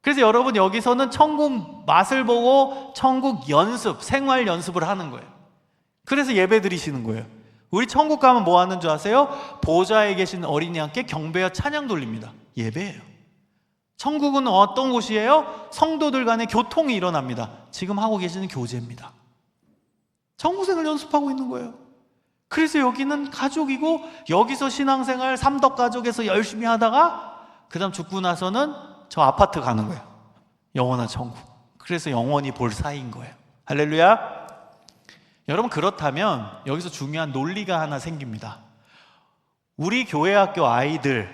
그래서 여러분 여기서는 천국 맛을 보고 천국 연습, 생활 연습을 하는 거예요. 그래서 예배 드리시는 거예요. 우리 천국 가면 뭐 하는 줄 아세요? 보좌에 계신 어린이 함께 경배와 찬양 돌립니다. 예배예요. 천국은 어떤 곳이에요? 성도들 간의 교통이 일어납니다. 지금 하고 계시는 교제입니다. 천국생을 연습하고 있는 거예요. 그래서 여기는 가족이고, 여기서 신앙생활 삼덕가족에서 열심히 하다가 그 다음 죽고 나서는 저 아파트 가는 거예요. 영원한 천국. 그래서 영원히 볼 사이인 거예요. 할렐루야. 여러분, 그렇다면 여기서 중요한 논리가 하나 생깁니다. 우리 교회학교 아이들,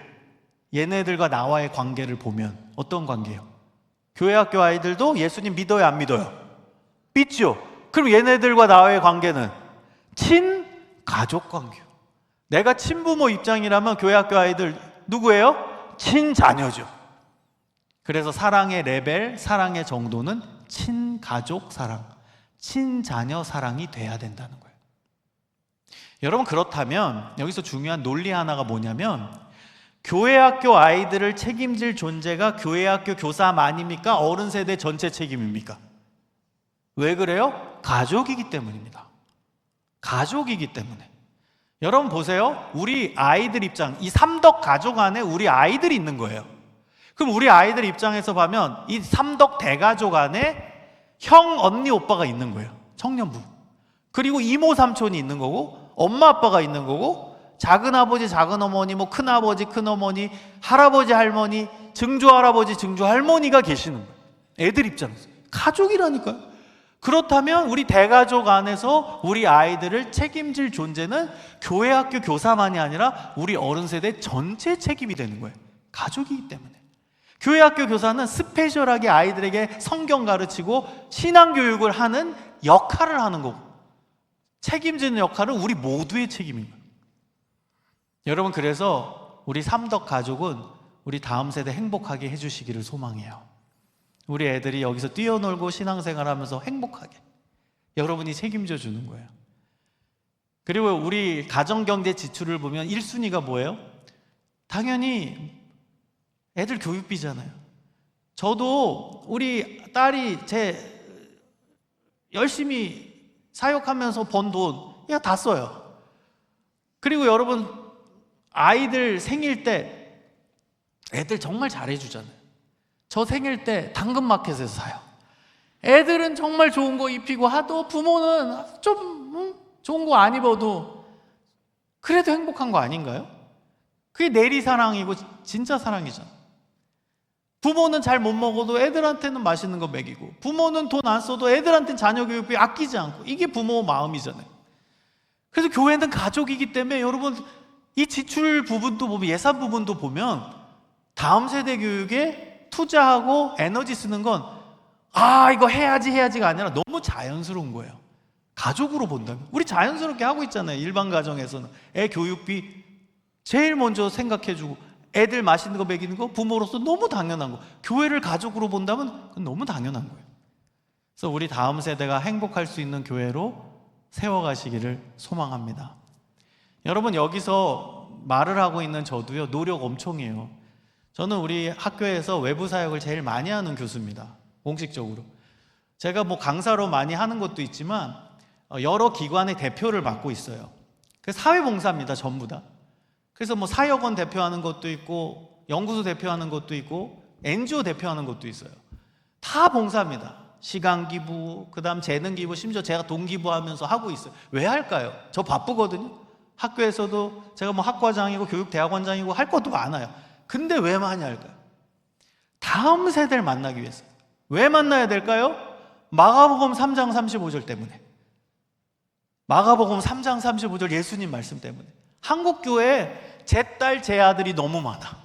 얘네들과 나와의 관계를 보면 어떤 관계예요? 교회학교 아이들도 예수님 믿어요, 안 믿어요? 믿죠. 그럼 얘네들과 나와의 관계는 친가족 관계요. 내가 친부모 입장이라면 교회학교 아이들 누구예요? 친자녀죠. 그래서 사랑의 레벨, 사랑의 정도는 친가족 사랑, 친자녀 사랑이 돼야 된다는 거예요. 여러분, 그렇다면 여기서 중요한 논리 하나가 뭐냐면, 교회학교 아이들을 책임질 존재가 교회학교 교사만입니까? 어른 세대 전체 책임입니까? 왜 그래요? 가족이기 때문입니다. 가족이기 때문에. 여러분 보세요. 우리 아이들 입장, 이 삼덕 가족 안에 우리 아이들이 있는 거예요. 그럼 우리 아이들 입장에서 보면 이 삼덕 대가족 안에 형, 언니, 오빠가 있는 거예요. 청년부. 그리고 이모, 삼촌이 있는 거고, 엄마, 아빠가 있는 거고, 작은아버지, 작은어머니, 뭐 큰아버지, 큰어머니, 할아버지, 할머니, 증조할아버지, 증조할머니가 계시는 거예요. 애들 입장에서. 가족이라니까요. 그렇다면 우리 대가족 안에서 우리 아이들을 책임질 존재는 교회 학교 교사만이 아니라 우리 어른 세대 전체 책임이 되는 거예요. 가족이기 때문에. 교회 학교 교사는 스페셜하게 아이들에게 성경 가르치고 신앙교육을 하는 역할을 하는 거고, 책임지는 역할은 우리 모두의 책임입니다. 여러분, 그래서 우리 삼덕 가족은 우리 다음 세대 행복하게 해주시기를 소망해요. 우리 애들이 여기서 뛰어놀고 신앙생활하면서 행복하게 여러분이 책임져 주는 거예요. 그리고 우리 가정경제 지출을 보면 1순위가 뭐예요? 당연히 애들 교육비잖아요. 저도 우리 딸이 제 열심히 사역하면서 번 돈 그냥 다 써요. 그리고 여러분, 아이들 생일 때 애들 정말 잘해주잖아요. 저 생일 때 당근마켓에서 사요. 애들은 정말 좋은 거 입히고 하도 부모는 좀 좋은 거 안 입어도 그래도 행복한 거 아닌가요? 그게 내리사랑이고 진짜 사랑이잖아. 부모는 잘 못 먹어도 애들한테는 맛있는 거 먹이고, 부모는 돈 안 써도 애들한테는 자녀 교육비 아끼지 않고, 이게 부모 마음이잖아요. 그래서 교회는 가족이기 때문에 여러분, 이 지출 부분도 보면, 예산 부분도 보면 다음 세대 교육에 투자하고 에너지 쓰는 건 이거 해야지가 아니라 너무 자연스러운 거예요. 가족으로 본다면 우리 자연스럽게 하고 있잖아요. 일반 가정에서는 애 교육비 제일 먼저 생각해주고, 애들 맛있는 거 먹이는 거 부모로서 너무 당연한 거. 교회를 가족으로 본다면 그건 너무 당연한 거예요. 그래서 우리 다음 세대가 행복할 수 있는 교회로 세워가시기를 소망합니다. 여러분, 여기서 말을 하고 있는 저도요, 노력 엄청 해요. 저는 우리 학교에서 외부 사역을 제일 많이 하는 교수입니다. 공식적으로. 제가 뭐 강사로 많이 하는 것도 있지만 여러 기관의 대표를 맡고 있어요. 그래서 사회봉사입니다, 전부 다. 그래서 뭐 사역원 대표하는 것도 있고, 연구소 대표하는 것도 있고, NGO 대표하는 것도 있어요. 다 봉사입니다. 시간 기부, 그 다음 재능 기부, 심지어 제가 돈 기부하면서 하고 있어요. 왜 할까요? 저 바쁘거든요. 학교에서도 제가 뭐 학과장이고 교육대학원장이고 할 것도 많아요. 근데 왜 많이 할까요? 다음 세대를 만나기 위해서. 왜 만나야 될까요? 마가복음 3장 35절 때문에. 마가복음 3장 35절 예수님 말씀 때문에. 한국교회에 제 딸, 제 아들이 너무 많아.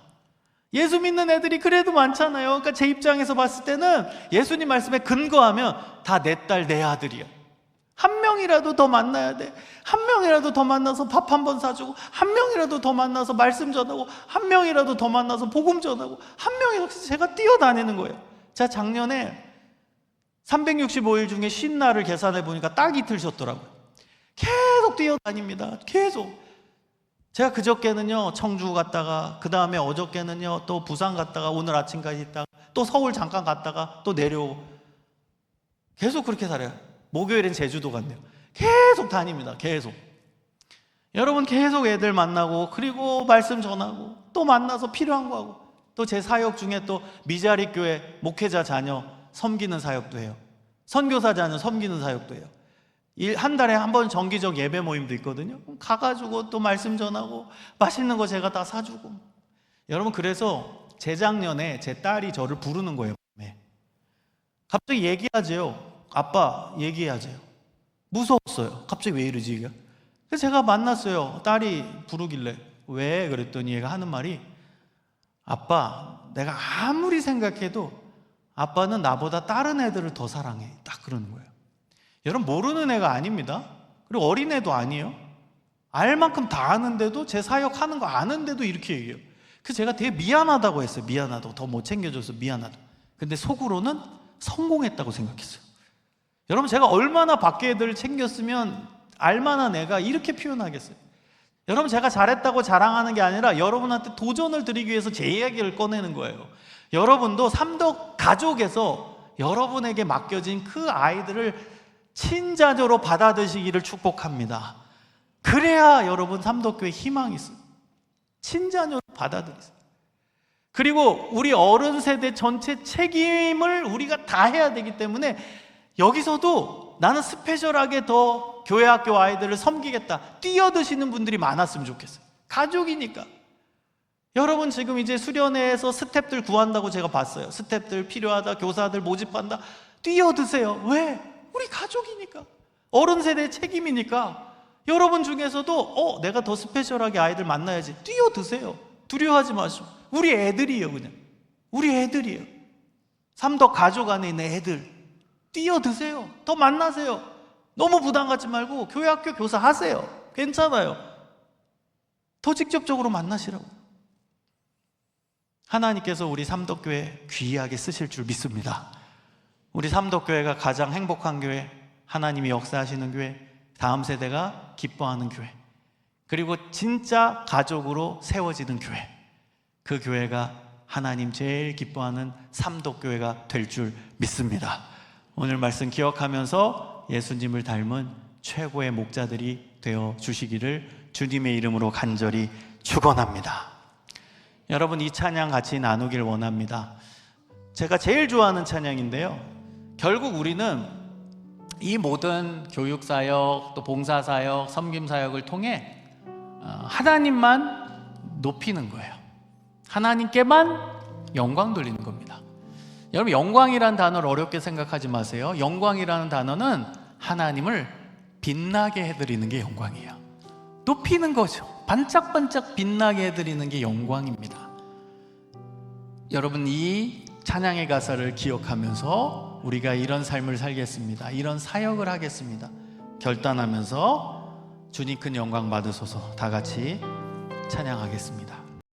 예수 믿는 애들이 그래도 많잖아요. 그러니까 제 입장에서 봤을 때는 예수님 말씀에 근거하면 다 내 딸, 내 아들이야. 한 명이라도 더 만나야 돼. 한 명이라도 더 만나서 밥 한 번 사주고, 한 명이라도 더 만나서 말씀 전하고, 한 명이라도 더 만나서 복음 전하고, 한 명이라도. 제가 뛰어다니는 거예요. 제가 작년에 365일 중에 50날을 계산해 보니까 딱 이틀 쉬었더라고요. 계속 뛰어다닙니다. 계속. 제가 그저께는요 청주 갔다가, 그 다음에 어저께는요 또 부산 갔다가, 오늘 아침까지 있다가 또 서울 잠깐 갔다가 또 내려오고, 계속 그렇게 살아요. 목요일엔 제주도 갔네요. 계속 다닙니다. 계속. 여러분 계속 애들 만나고 그리고 말씀 전하고 또 만나서 필요한 거 하고 또 제 사역 중에 또 미자립 교회 목회자 자녀 섬기는 사역도 해요. 선교사 자녀 섬기는 사역도 해요. 한 달에 한 번 정기적 예배 모임도 있거든요. 가가지고 또 말씀 전하고 맛있는 거 제가 다 사주고. 여러분 그래서 재작년에 제 딸이 저를 부르는 거예요. 갑자기 얘기하재요. 아빠 얘기하재요. 무서웠어요. 갑자기 왜 이러지 이게? 그래서 제가 만났어요. 딸이 부르길래 왜? 그랬더니 얘가 하는 말이 아빠 내가 아무리 생각해도 아빠는 나보다 다른 애들을 더 사랑해. 딱 그러는 거예요. 여러분 모르는 애가 아닙니다. 그리고 어린애도 아니에요. 알 만큼 다 아는데도 제 사역하는 거 아는데도 이렇게 얘기해요. 그래서 제가 되게 미안하다고 했어요. 미안하다고. 더 못 챙겨줘서 미안하다고. 근데 속으로는 성공했다고 생각했어요. 여러분 제가 얼마나 밖에 애들을 챙겼으면 알만한 애가 이렇게 표현하겠어요. 여러분 제가 잘했다고 자랑하는 게 아니라 여러분한테 도전을 드리기 위해서 제 이야기를 꺼내는 거예요. 여러분도 삼덕 가족에서 여러분에게 맡겨진 그 아이들을 친자녀로 받아들이시기를 축복합니다. 그래야 여러분 삼덕교회 희망이 있어요. 친자녀로 받아들이세요. 그리고 우리 어른 세대 전체 책임을 우리가 다 해야 되기 때문에 여기서도 나는 스페셜하게 더 교회 학교 아이들을 섬기겠다 뛰어드시는 분들이 많았으면 좋겠어요. 가족이니까. 여러분 지금 이제 수련회에서 스텝들 구한다고 제가 봤어요. 스텝들 필요하다, 교사들 모집한다. 뛰어드세요. 왜? 우리 가족이니까. 어른 세대의 책임이니까. 여러분 중에서도 내가 더 스페셜하게 아이들 만나야지. 뛰어드세요. 두려워하지 마시고. 우리 애들이에요. 그냥 우리 애들이에요. 삼덕 가족 안에 있는 애들. 뛰어드세요. 더 만나세요. 너무 부담 갖지 말고 교회 학교 교사 하세요. 괜찮아요. 더 직접적으로 만나시라고. 하나님께서 우리 삼덕교회 귀하게 쓰실 줄 믿습니다. 우리 삼덕교회가 가장 행복한 교회, 하나님이 역사하시는 교회, 다음 세대가 기뻐하는 교회, 그리고 진짜 가족으로 세워지는 교회, 그 교회가 하나님 제일 기뻐하는 삼덕교회가 될 줄 믿습니다. 오늘 말씀 기억하면서 예수님을 닮은 최고의 목자들이 되어 주시기를 주님의 이름으로 간절히 축원합니다. 여러분 이 찬양 같이 나누길 원합니다. 제가 제일 좋아하는 찬양인데요, 결국 우리는 이 모든 교육사역, 또 봉사사역, 섬김사역을 통해 하나님만 높이는 거예요. 하나님께만 영광 돌리는 겁니다. 여러분 영광이라는 단어를 어렵게 생각하지 마세요. 영광이라는 단어는 하나님을 빛나게 해드리는 게 영광이에요. 높이는 거죠. 반짝반짝 빛나게 해드리는 게 영광입니다. 여러분 이 찬양의 가사를 기억하면서 우리가 이런 삶을 살겠습니다. 이런 사역을 하겠습니다. 결단하면서 주님 큰 영광 받으소서 다 같이 찬양하겠습니다.